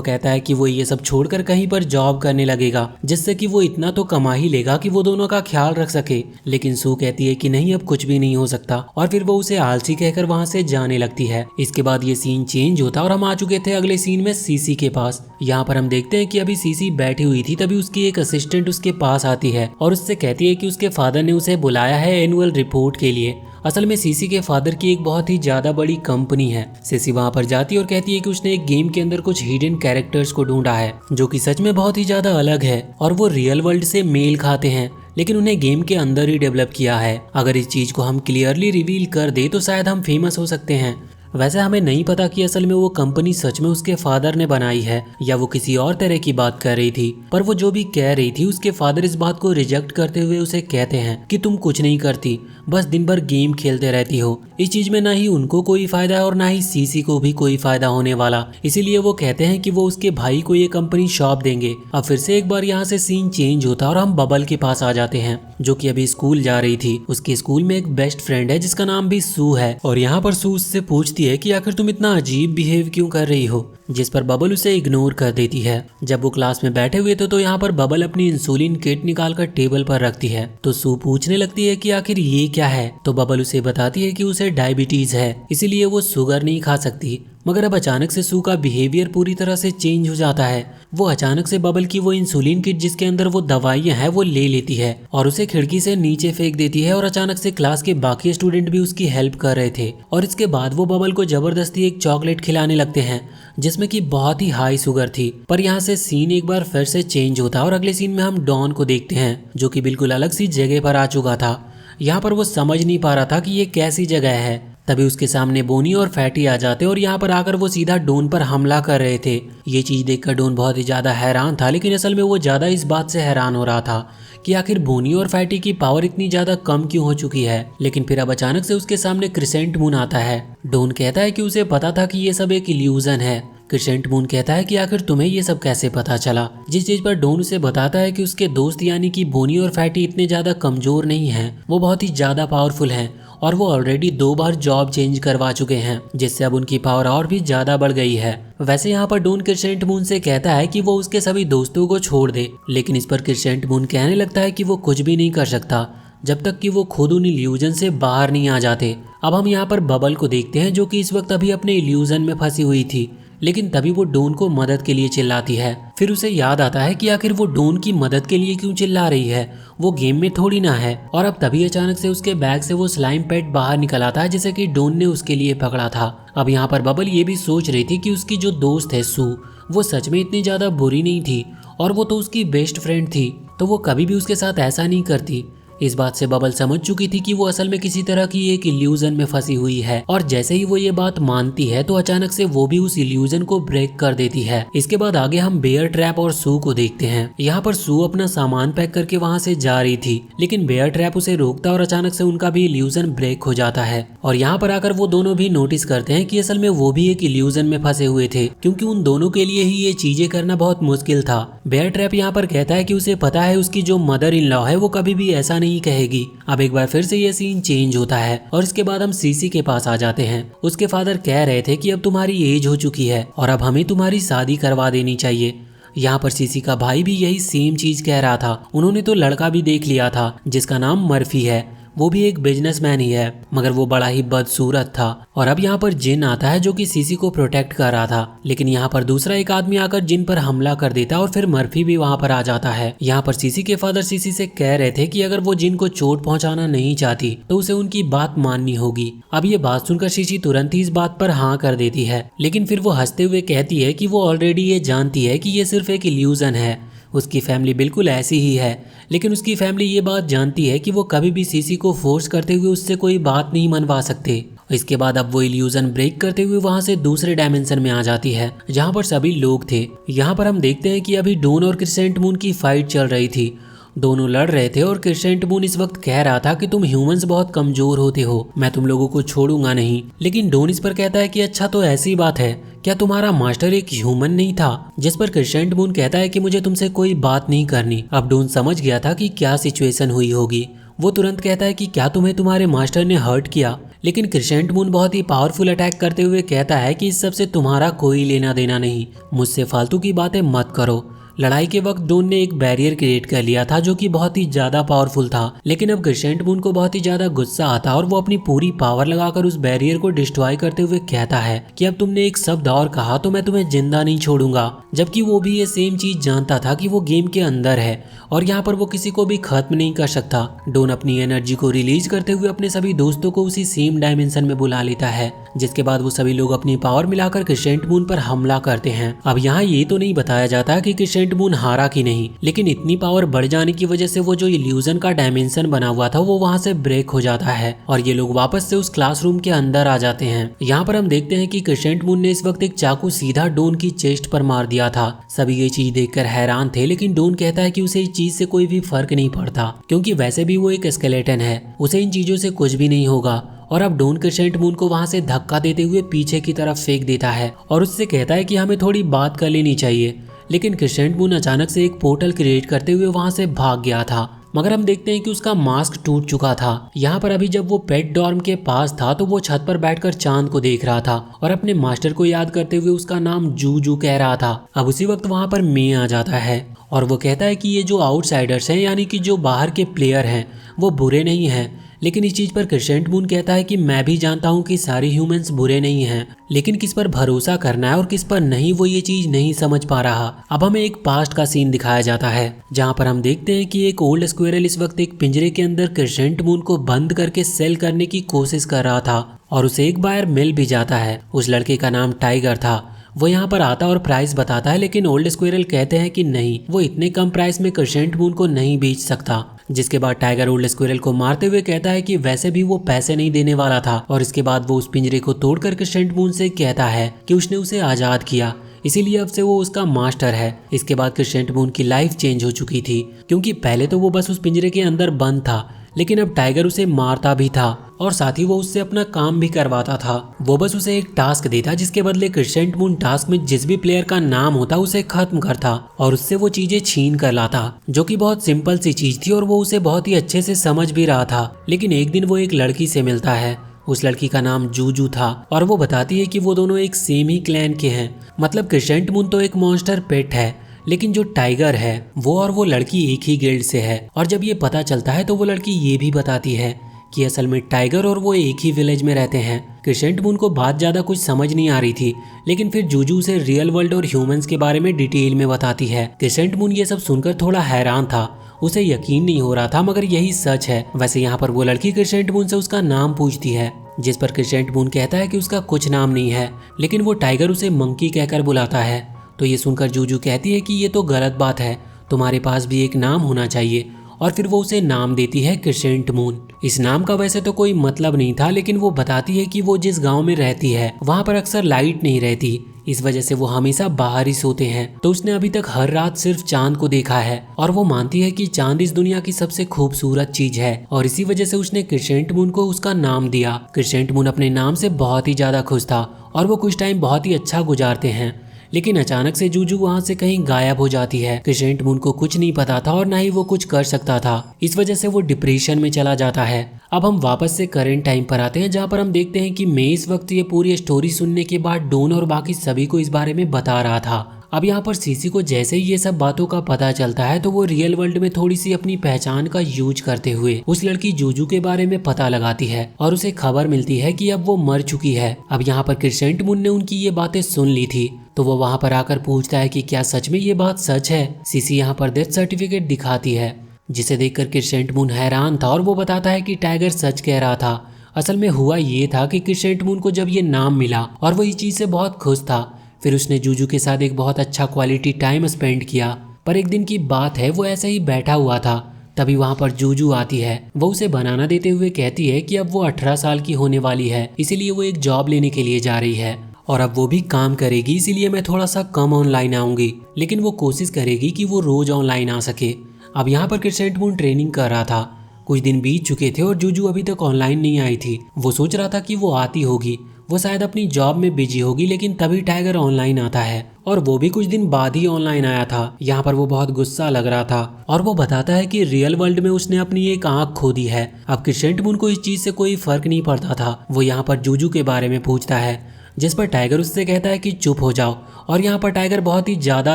कहता है कि वो ये सब छोड़कर कहीं पर जॉब करने लगेगा, जिससे कि वो इतना तो कमा ही लेगा कि वो दोनों का ख्याल रख सके। लेकिन सू कहती है कि नहीं, अब कुछ भी नहीं हो सकता और फिर वो उसे आलसी कहकर वहां से जाने लगती है। इसके बाद ये सीन चेंज होता और हम आ चुके थे अगले सीन में सीसी के पास। यहाँ पर हम देखते हैं कि अभी सीसी बैठी हुई थी, तभी उसकी एक असिस्टेंट उसके पास आती है और उससे कहती है कि उसके फादर ने उसे बुलाया है एनुअल रिपोर्ट के लिए। असल में सीसी के फादर की एक बहुत ही ज्यादा बड़ी कंपनी है। सीसी वहां पर जाती है और कहती है कि उसने एक गेम के अंदर कुछ हिडन कैरेक्टर्स को ढूंढा है, जो कि सच में बहुत ही ज्यादा अलग है और वो रियल वर्ल्ड से मेल खाते हैं, लेकिन उन्हें गेम के अंदर ही डेवलप किया है। अगर इस चीज को हम क्लियरली रिवील कर दे तो शायद हम फेमस हो सकते हैं। वैसे हमें नहीं पता कि असल में वो कंपनी सच में उसके फादर ने बनाई है या वो किसी और तरह की बात कर रही थी, पर वो जो भी कह रही थी उसके फादर इस बात को रिजेक्ट करते हुए उसे कहते हैं कि तुम कुछ नहीं करती, बस दिन भर गेम खेलते रहती हो। इस चीज में ना ही उनको कोई फायदा है और ना ही सीसी को भी कोई फायदा होने वाला। इसीलिए वो कहते हैं कि वो उसके भाई को ये कंपनी सौंप देंगे। अब फिर से एक बार यहाँ से सीन चेंज होता और हम बबल के पास आ जाते हैं, जो कि अभी स्कूल जा रही थी। उसके स्कूल में एक बेस्ट फ्रेंड है जिसका नाम भी सू है और यहाँ पर सू उससे पूछती है कि आखिर तुम इतना अजीब बिहेव क्यों कर रही हो, जिस पर बबल उसे इग्नोर कर देती है। जब वो क्लास में बैठे हुए थे तो यहाँ पर बबल अपनी इंसुलिन किट निकालकर टेबल पर रखती है, तो सू पूछने लगती है कि आखिर ये क्या है, तो बबल उसे बताती है कि उसे डायबिटीज है, इसीलिए वो शुगर नहीं खा सकती। मगर अब अचानक से सू का बिहेवियर पूरी तरह से चेंज हो जाता है। वो अचानक से बबल की वो इंसुलिन किट जिसके अंदर वो दवाइयां हैं वो ले लेती है और उसे खिड़की से नीचे फेंक देती है और अचानक से क्लास के बाकी स्टूडेंट भी उसकी हेल्प कर रहे थे और इसके बाद वो बबल को जबरदस्ती एक चॉकलेट खिलाने लगते हैं जिसमें कि बहुत ही हाई शुगर थी। पर यहाँ से सीन एक बार फिर से चेंज होता है और अगले सीन में हम डॉन को देखते हैं, जो कि बिल्कुल अलग सी जगह पर आ चुका था। यहाँ पर वो समझ नहीं पा रहा था कि ये कैसी जगह है। तभी उसके सामने बोनी और फैटी आ जाते और यहाँ पर आकर वो सीधा डॉन पर हमला कर रहे थे। ये चीज देखकर डॉन बहुत ही ज्यादा हैरान था, लेकिन असल में वो ज्यादा इस बात से हैरान हो रहा था कि आखिर बोनी और फैटी की पावर इतनी ज्यादा कम क्यों हो चुकी है। लेकिन फिर अब अचानक से उसके सामने क्रिसेंट मून आता है। डॉन कहता है कि उसे पता था कि ये सब एक इल्यूजन है। क्रिसेंट मून कहता है कि आखिर तुम्हें ये सब कैसे पता चला, जिस चीज पर डॉन उसे बताता है कि उसके दोस्त यानी कि बोनी और फैटी इतने ज्यादा कमजोर नहीं हैं, वो बहुत ही ज्यादा पावरफुल हैं और वो ऑलरेडी 2 बार जॉब चेंज करवा चुके हैं, जिससे अब उनकी पावर और भी ज्यादा बढ़ गई है। वैसे यहाँ पर डॉन क्रिसेंट मून से कहता है कि वो उसके सभी दोस्तों को छोड़ दे, लेकिन इस पर क्रिसेंट मून कहने लगता है कि वो कुछ भी नहीं कर सकता जब तक कि वो खुद उन इल्यूजन से बाहर नहीं आ जाते। अब हम यहाँ पर बबल को देखते हैं, जो कि इस वक्त अभी अपने इल्यूजन में फंसी हुई थी, लेकिन तभी वो डॉन को मदद के लिए चिल्लाती है। फिर उसे याद आता है कि आखिर वो डॉन की मदद के लिए क्यों चिल्ला रही है, वो गेम में थोड़ी ना है। और अब तभी अचानक से उसके बैग से वो स्लाइम पैड बाहर निकल आता है, जिसे कि डॉन ने उसके लिए पकड़ा था। अब यहाँ पर बबल ये भी सोच रही थी कि उसकी जो दोस्त है सू, वो सच में इतनी ज्यादा बुरी नहीं थी और वो तो उसकी बेस्ट फ्रेंड थी, तो वो कभी भी उसके साथ ऐसा नहीं करती। इस बात से बबल समझ चुकी थी कि वो असल में किसी तरह की एक इल्यूजन में फंसी हुई है और जैसे ही वो ये बात मानती है तो अचानक से वो भी उस इल्यूजन को ब्रेक कर देती है। इसके बाद आगे हम बेयर ट्रैप और सू को देखते हैं। यहाँ पर सू अपना सामान पैक करके वहाँ से जा रही थी, लेकिन बेयर ट्रैप उसे रोकता और अचानक से उनका भी इल्यूजन ब्रेक हो जाता है। और यहाँ पर आकर वो दोनों भी नोटिस करते हैं कि असल में वो भी एक इल्यूजन में फंसे हुए थे, क्योंकि उन दोनों के लिए ही ये चीजें करना बहुत मुश्किल था। बेयर ट्रैप यहाँ पर कहता है कि उसे पता है उसकी जो मदर इन लॉ है वो कभी भी ऐसा नहीं कहेगी। अब एक बार फिर से ये सीन चेंज होता है और इसके बाद हम सीसी के पास आ जाते हैं। उसके फादर कह रहे थे कि अब तुम्हारी एज हो चुकी है और अब हमें तुम्हारी शादी करवा देनी चाहिए। यहाँ पर सीसी का भाई भी यही सेम चीज कह रहा था। उन्होंने तो लड़का भी देख लिया था जिसका नाम मर्फी है, वो भी एक बिजनेसमैन ही है, मगर वो बड़ा ही बदसूरत था। और अब यहाँ पर जिन आता है जो कि सीसी को प्रोटेक्ट कर रहा था, लेकिन यहाँ पर दूसरा एक आदमी आकर जिन पर हमला कर देता और फिर मर्फी भी वहाँ पर आ जाता है। यहाँ पर सीसी के फादर सीसी से कह रहे थे कि अगर वो जिन को चोट पहुँचाना नहीं चाहती तो उसे उनकी बात माननी होगी। अब ये बात सुनकर सीसी तुरंत ही इस बात पर हाँ कर देती है, लेकिन फिर वो हंसते हुए कहती है कि वो ऑलरेडी ये जानती है कि ये सिर्फ एक इल्यूजन है। उसकी फैमिली बिल्कुल ऐसी ही है, लेकिन उसकी फैमिली ये बात जानती है कि वो कभी भी सीसी को फोर्स करते हुए उससे कोई बात नहीं मनवा सकते। इसके बाद अब वो इल्यूजन ब्रेक करते हुए वहां से दूसरे डायमेंशन में आ जाती है जहां पर सभी लोग थे। यहाँ पर हम देखते हैं कि अभी डोन और क्रिसेंट मून की फाइट चल रही थी। दोनों लड़ रहे थे और क्रिसेंट मून इस वक्त कह रहा था कि तुम ह्यूमंस बहुत कमजोर होते हो, मैं तुम लोगों को छोड़ूंगा नहीं। लेकिन डोन इस पर कहता है कि अच्छा तो ऐसी बात है, क्या तुम्हारा मास्टर एक ह्यूमन नहीं था? जिस पर क्रिसेंट मून कहता है कि मुझे तुमसे कोई बात नहीं करनी। अब डोन समझ गया था कि क्या सिचुएशन हुई होगी। वो तुरंत कहता है कि क्या तुम्हें तुम्हारे मास्टर ने हर्ट किया? लेकिन क्रिसेंट मून बहुत ही पावरफुल अटैक करते हुए कहता है कि इस सब से तुम्हारा कोई लेना देना नहीं, मुझसे फालतू की बातें मत करो। लड़ाई के वक्त डोन ने एक बैरियर क्रिएट कर लिया था जो कि बहुत ही ज्यादा पावरफुल था, लेकिन अब क्रिसेंट मून को बहुत ही ज्यादा गुस्सा आता और वो अपनी पूरी पावर लगाकर उस बैरियर को डिस्ट्रॉय करते हुए कहता है कि अब तुमने एक शब्द और कहा तो मैं तुम्हें जिंदा नहीं छोड़ूंगा। जबकि वो भी ये सेम चीज जानता था कि वो गेम के अंदर है और यहाँ पर वो किसी को भी खत्म नहीं कर सकता। डोन अपनी एनर्जी को रिलीज करते हुए अपने सभी दोस्तों को उसी सेम डायमेंशन में बुला लेता है, जिसके बाद वो सभी लोग अपनी पावर मिलाकर क्रिसेंट मून पर हमला करते हैं। अब यहाँ ये तो नहीं बताया जाता कि क्रिसेंट मून हारा कि नहीं, लेकिन इतनी पावर बढ़ जाने की वजह से वो जो इल्यूजन का डायमेंशन बना हुआ था वो वहाँ से ब्रेक हो जाता है और ये लोग वापस से उस क्लासरूम के अंदर आ जाते हैं। यहाँ पर हम देखते हैं कि क्रिसेंट मून ने इस वक्त एक चाकू सीधा डोन की चेस्ट पर मार दिया था। सभी ये चीज देखकर हैरान थे, लेकिन डोन कहता है कि उसे इस चीज से कोई भी फर्क नहीं पड़ता, क्योंकि वैसे भी वो एक स्केलेटन है, उसे इन चीजों से कुछ भी नहीं होगा। और अब डोन क्रिसेंट मून को वहां से धक्का देते हुए पीछे की तरफ फेंक देता है और उससे कहता है कि हमें थोड़ी बात कर लेनी चाहिए। लेकिन क्रिसेंट मून अचानक से एक पोर्टल क्रिएट करते हुए वहां से भाग गया था, मगर हम देखते हैं कि उसका मास्क टूट चुका था। यहाँ पर अभी जब वो पेट डॉर्म के पास था तो वो छत पर बैठकर चांद को देख रहा था और अपने मास्टर को याद करते हुए उसका नाम जूजू कह रहा था। अब उसी वक्त वहाँ पर मे आ जाता है और वो कहता है कि ये जो आउटसाइडर्स हैं, यानी कि जो बाहर के प्लेयर हैं, वो बुरे नहीं हैं। लेकिन इस चीज पर क्रिसेंट मून कहता है कि मैं भी जानता हूँ कि सारे ह्यूमंस बुरे नहीं हैं, लेकिन किस पर भरोसा करना है और किस पर नहीं वो ये चीज नहीं समझ पा रहा। अब हमें एक पास्ट का सीन दिखाया जाता है जहाँ पर हम देखते हैं कि एक ओल्ड स्क्वेरल इस वक्त एक पिंजरे के अंदर क्रिसेंट मून को बंद करके सेल करने की कोशिश कर रहा था और उसे एक बार मिल भी जाता है। उस लड़के का नाम टाइगर था। वो यहाँ पर आता और प्राइस बताता है, लेकिन ओल्ड स्क्वेरल कहते हैं कि नहीं, वो इतने कम प्राइस में क्रिसेंट मून को नहीं बेच सकता। जिसके बाद टाइगर ओल्ड स्क्वेरल को मारते हुए कहता है कि वैसे भी वो पैसे नहीं देने वाला था और इसके बाद वो उस पिंजरे को तोड़कर क्रिसेंट मून से कहता है कि उसने उसे आजाद किया, इसीलिए अब से वो उसका मास्टर है। इसके बाद क्रिसेंट मून की लाइफ चेंज हो चुकी थी, क्योंकि पहले तो वो बस उस पिंजरे के अंदर बंद था, लेकिन अब टाइगर उसे मारता भी था और साथ ही वो उससे अपना काम भी करवाता था। वो बस उसे एक टास्क देता जिसके बदले क्रिसेंट मून टास्क में जिस भी प्लेयर का नाम होता उसे खत्म करता और उससे वो चीजें छीन कर लाता, जो कि बहुत सिंपल सी चीज थी और वो उसे बहुत ही अच्छे से समझ भी रहा था। लेकिन एक दिन वो एक लड़की से मिलता है। उस लड़की का नाम जूजू था और वो बताती है कि वो दोनों एक सेम ही क्लैन के हैं। मतलब क्रिसेंट मून तो एक मॉन्स्टर पेट है, लेकिन जो टाइगर है वो और वो लड़की एक ही गिल्ड से है। और जब ये पता चलता है तो वो लड़की ये भी बताती है कि असल में टाइगर और वो एक ही विलेज में रहते हैं। क्रिसेंट मून को बात ज़्यादा कुछ समझ नहीं आ रही थी, लेकिन फिर जूजू उसे रियल वर्ल्ड और ह्यूमंस के बारे में डिटेल में बताती है। क्रिसेंट मून ये सब सुनकर थोड़ा हैरान था, उसे यकीन नहीं हो रहा था, मगर यही सच है। वैसे यहाँ पर वो लड़की क्रिसेंट मून से उसका नाम पूछती है, जिस पर क्रिसेंट मून कहता है कि उसका कुछ नाम नहीं है, लेकिन वो टाइगर उसे मंकी कहकर बुलाता है। तो ये सुनकर जूजू कहती है कि ये तो गलत बात है, तुम्हारे पास भी एक नाम होना चाहिए। और फिर वो उसे नाम देती है क्रिसेंट मून। इस नाम का वैसे तो कोई मतलब नहीं था, लेकिन वो बताती है कि वो जिस गांव में रहती है वहाँ पर अक्सर लाइट नहीं रहती, इस वजह से वो हमेशा बाहर ही सोते हैं। तो उसने अभी तक हर रात सिर्फ चांद को देखा है और वो मानती है कि चांद इस दुनिया की सबसे खूबसूरत चीज है और इसी वजह से उसने क्रिसेंट मून को उसका नाम दिया। क्रिसेंट मून अपने नाम से बहुत ही ज्यादा खुश था और वो कुछ टाइम बहुत ही अच्छा गुजारते हैं, लेकिन अचानक से जूजू वहाँ से कहीं गायब हो जाती है। क्रिसेंट मून को कुछ नहीं पता था और ना ही वो कुछ कर सकता था, इस वजह से वो डिप्रेशन में चला जाता है। अब हम वापस से करंट टाइम पर आते हैं, जहाँ पर हम देखते हैं कि मैं इस वक्त ये पूरी स्टोरी सुनने के बाद डोन और बाकी सभी को इस बारे में बता रहा था। अब यहाँ पर सीसी को जैसे ही ये सब बातों का पता चलता है तो वो रियल वर्ल्ड में थोड़ी सी अपनी पहचान का यूज करते हुए उस लड़की जूजू के बारे में पता लगाती है और उसे खबर मिलती है कि अब वो मर चुकी है। अब यहाँ पर क्रिसेंट मून ने उनकी ये बातें सुन ली थी, तो वो वहाँ पर आकर पूछता है कि क्या सच में ये बात सच है। सीसी यहाँ पर डेथ सर्टिफिकेट दिखाती है, जिसे देखकर क्रिसेंट मून हैरान था और वो बताता है कि टाइगर सच कह रहा था। असल में हुआ ये था कि क्रिसेंट मून को जब ये नाम मिला और वो इस चीज से बहुत खुश था, फिर उसने जूजू के साथ एक बहुत अच्छा क्वालिटी टाइम स्पेंड किया। पर एक दिन की बात है, वो ऐसे ही बैठा हुआ था, तभी वहाँ पर जूजू आती है। वो उसे बनाना देते हुए कहती है कि अब वो 18 साल की होने वाली है, इसीलिए वो एक जॉब लेने के लिए जा रही है और अब वो भी काम करेगी, इसीलिए मैं थोड़ा सा कम ऑनलाइन आऊंगी, लेकिन वो कोशिश करेगी कि वो रोज ऑनलाइन आ सके। अब यहाँ पर क्रिसेंट मून ट्रेनिंग कर रहा था। कुछ दिन बीत चुके थे और जूजू अभी तक ऑनलाइन नहीं आई थी। वो सोच रहा था कि वो आती होगी, वो शायद अपनी जॉब में बिजी होगी, लेकिन तभी टाइगर ऑनलाइन आता है और वो भी कुछ दिन बाद ही ऑनलाइन आया था। यहाँ पर वो बहुत गुस्सा लग रहा था और वो बताता है कि रियल वर्ल्ड में उसने अपनी एक आंख खो दी है। अब क्रिसेंट मून को इस चीज से कोई फर्क नहीं पड़ता था। वो यहाँ पर जूजू के बारे में पूछता है, जिस पर टाइगर उससे कहता है कि चुप हो जाओ और यहाँ पर टाइगर बहुत ही ज्यादा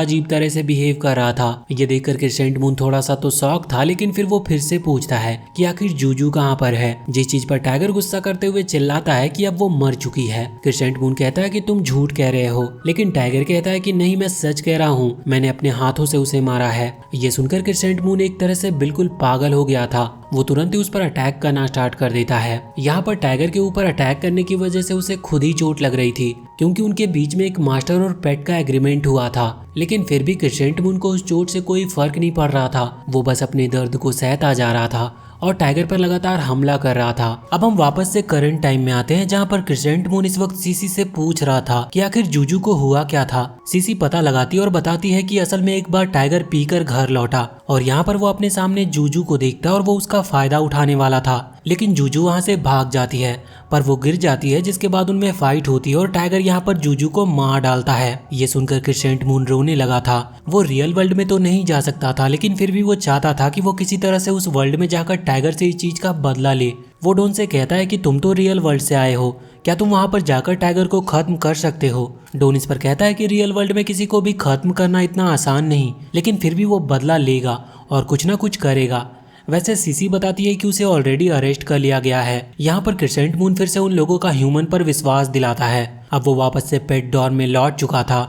अजीब तरह से बिहेव कर रहा था। ये देखकर क्रिसेंट मून थोड़ा सा तो शॉक था, लेकिन फिर वो फिर से पूछता है कि आखिर जूजू कहाँ पर है, जिस चीज पर टाइगर गुस्सा करते हुए चिल्लाता है कि अब वो मर चुकी है। क्रिसेंट मून कहता है कि तुम झूठ कह रहे हो, लेकिन टाइगर कहता है कि नहीं, मैं सच कह रहा हूँ, मैंने अपने हाथों से उसे मारा है। ये सुनकर क्रिसेंट मून एक तरह से बिल्कुल पागल हो गया था। वो तुरंत ही उस पर अटैक करना स्टार्ट कर देता है। यहाँ पर टाइगर के ऊपर अटैक करने की वजह से उसे खुद ही चोट लग रही थी, क्योंकि उनके बीच में एक मास्टर और पेट का एग्रीमेंट हुआ था। लेकिन फिर भी क्रिसेंट मून को उस चोट से कोई फर्क नहीं पड़ रहा था। वो बस अपने दर्द को सहता जा रहा था और टाइगर पर लगातार हमला कर रहा था। अब हम वापस से करंट टाइम में आते हैं, जहाँ पर क्रिसेंट मून इस वक्त सीसी से पूछ रहा था कि आखिर जूजू को हुआ क्या था। सीसी पता लगाती और बताती है कि असल में एक बार टाइगर पीकर घर लौटा और यहाँ पर वो अपने सामने जूजू को देखता और वो उसका फायदा उठाने वाला था, लेकिन जूजू वहाँ से भाग जाती है, पर वो गिर जाती है, जिसके बाद उनमें फाइट होती है और टाइगर यहाँ पर जूजू को मार डालता है। ये सुनकर क्रिसेंट मून रोने लगा था। वो रियल वर्ल्ड में तो नहीं जा सकता था, लेकिन फिर भी वो चाहता था कि वो किसी तरह से उस वर्ल्ड में जाकर टाइगर से इस चीज का बदला ले। वो डॉन से कहता है कि तुम तो रियल वर्ल्ड से आए हो, क्या तुम वहाँ पर जाकर टाइगर को खत्म कर सकते हो। डॉन इस पर कहता है कि रियल वर्ल्ड में किसी को भी खत्म करना इतना आसान नहीं, लेकिन फिर भी वो बदला लेगा और कुछ ना कुछ करेगा। वैसे सीसी बताती है कि उसे ऑलरेडी अरेस्ट कर लिया गया है। यहाँ पर क्रिसेंट मून फिर से उन लोगों का ह्यूमन पर विश्वास दिलाता है। अब वो वापस से पेट डॉर्म में लौट चुका था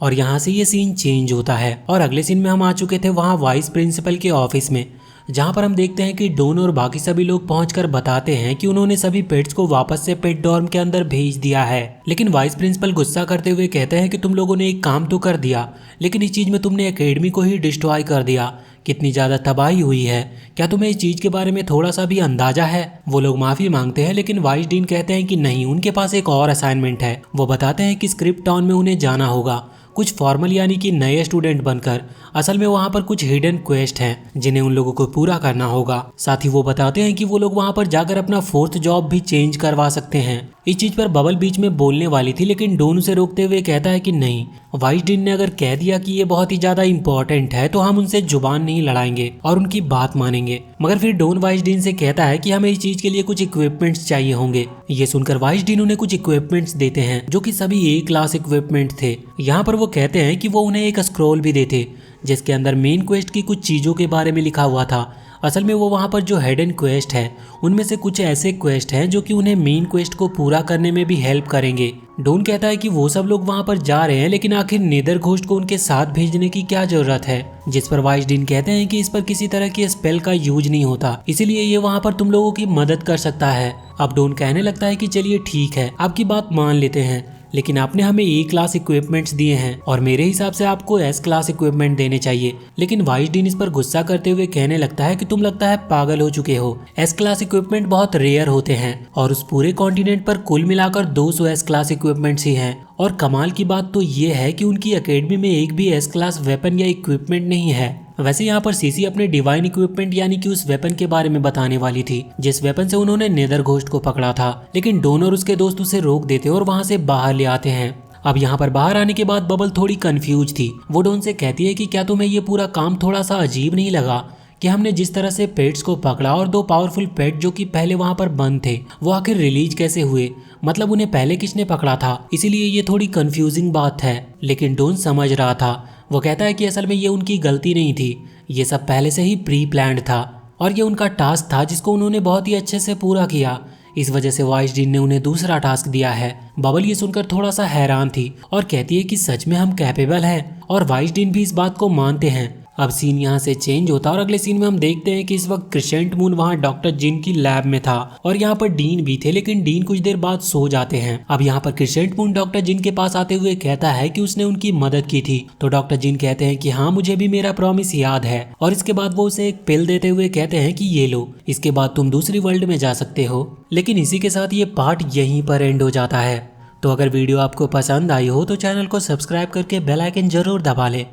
और यहाँ से ये सीन चेंज होता है और अगले सीन में हम आ चुके थे वहाँ वाइस प्रिंसिपल के ऑफिस में, जहाँ पर हम देखते हैं कि डॉन और बाकी सभी लोग पहुंचकर बताते हैं कि उन्होंने सभी पेट्स को वापस से पेट डॉर्म के अंदर भेज दिया है। लेकिन वाइस प्रिंसिपल गुस्सा करते हुए कहते हैं कि तुम लोगों ने एक काम तो कर दिया, लेकिन इस चीज में तुमने एकेडमी को ही डिस्ट्रॉय कर दिया। कितनी ज्यादा तबाही हुई है, क्या तुम्हें इस चीज के बारे में थोड़ा सा भी अंदाजा है। वो लोग माफी मांगते हैं, लेकिन वाइस डीन कहते हैं कि नहीं, उनके पास एक और असाइनमेंट है। वो बताते हैं कि स्क्रिप्ट टाउन में उन्हें जाना होगा, कुछ फॉर्मल यानी कि नए स्टूडेंट बनकर। असल में वहाँ पर कुछ हिडन क्वेस्ट हैं जिन्हें उन लोगों को पूरा करना होगा। साथ ही वो बताते हैं कि वो लोग वहाँ पर जाकर अपना 4th जॉब भी चेंज करवा सकते हैं। इस चीज पर बबल बीच में बोलने वाली थी, लेकिन डॉन उसे रोकते हुए कहता है कि नहीं, वाइस डीन ने अगर कह दिया कि ये बहुत ही ज्यादा इंपॉर्टेंट है तो हम उनसे जुबान नहीं लड़ाएंगे और उनकी बात मानेंगे। मगर फिर डॉन वाइस डीन से कहता है कि हमें इस चीज के लिए कुछ इक्विपमेंट्स चाहिए होंगे। ये सुनकर वाइस डीन उन्हें कुछ इक्विपमेंट्स देते हैं, जो कि सभी A क्लास इक्विपमेंट थे। यहाँ पर वो कहते हैं कि वो उन्हें एक स्क्रॉल भी देते, जिसके अंदर मेन क्वेस्ट की कुछ चीजों के बारे में लिखा हुआ था। असल में वो वहाँ पर जो हिडन क्वेस्ट है उनमें से कुछ ऐसे क्वेस्ट हैं जो कि उन्हें मेन क्वेस्ट को पूरा करने में भी हेल्प करेंगे। डॉन कहता है कि वो सब लोग वहाँ पर जा रहे हैं, लेकिन आखिर नेदर घोस्ट को उनके साथ भेजने की क्या जरूरत है। जिस पर वाइस डीन कहते हैं कि इस पर किसी तरह की स्पेल का यूज नहीं होता, इसीलिए ये वहाँ पर तुम लोगों की मदद कर सकता है। अब डॉन कहने लगता है कि चलिए ठीक है, आपकी बात मान लेते हैं, लेकिन आपने हमें ए क्लास इक्विपमेंट्स दिए हैं और मेरे हिसाब से आपको एस क्लास इक्विपमेंट देने चाहिए। लेकिन वाइस डीन इस पर गुस्सा करते हुए कहने लगता है कि तुम लगता है पागल हो चुके हो, एस क्लास इक्विपमेंट बहुत रेयर होते हैं और उस पूरे कॉन्टिनेंट पर कुल मिलाकर 200 एस क्लास इक्विपमेंट्स ही हैं। और कमाल की बात तो ये है कि उनकी एकेडमी में एक भी एस क्लास वेपन या इक्विपमेंट नहीं है। वैसे यहाँ पर सीसी अपने डिवाइन इक्विपमेंट यानी कि उस वेपन के बारे में बताने वाली थी जिस वेपन से उन्होंने नेदर घोस्ट को पकड़ा था, लेकिन डोन और उसके दोस्त उसे रोक देते और वहां से बाहर ले आते हैं। अब यहाँ पर बाहर आने के बाद बबल थोड़ी कंफ्यूज थी। वो डोन से कहती है कि क्या तुम्हें ये पूरा काम थोड़ा सा अजीब नहीं लगा कि हमने जिस तरह से पेट्स को पकड़ा और 2 पावरफुल पेट जो कि पहले वहां पर बंद थे वो आखिर रिलीज कैसे हुए, मतलब उन्हें पहले किसने पकड़ा था, इसीलिए ये थोड़ी कंफ्यूजिंग बात है। लेकिन डोन समझ रहा था। वो कहता है कि असल में ये उनकी गलती नहीं थी, ये सब पहले से ही प्री प्लान्ड था और ये उनका टास्क था जिसको उन्होंने बहुत ही अच्छे से पूरा किया। इस वजह से वाइस डीन ने उन्हें दूसरा टास्क दिया है। बबल ये सुनकर थोड़ा सा हैरान थी और कहती है कि सच में हम कैपेबल हैं और वाइस डीन भी इस बात को मानते हैं। अब सीन यहाँ से चेंज होता है और अगले सीन में हम देखते हैं कि इस वक्त क्रिसेंट मून वहाँ डॉक्टर जिन की लैब में था और यहाँ पर डीन भी थे, लेकिन डीन कुछ देर बाद सो जाते हैं। अब यहाँ पर क्रिसेंट मून डॉक्टर जिन के पास आते हुए कहता है कि उसने उनकी मदद की थी, तो डॉक्टर जिन कहते हैं कि हाँ मुझे भी मेरा प्रॉमिस याद है और इसके बाद वो उसे एक पिल देते हुए कहते हैं कि ये लो, इसके बाद तुम दूसरी वर्ल्ड में जा सकते हो। लेकिन इसी के साथ ये पार्ट यहीं पर एंड हो जाता है। तो अगर वीडियो आपको पसंद आई हो तो चैनल को सब्सक्राइब करके बेल आइकन जरूर दबा लें।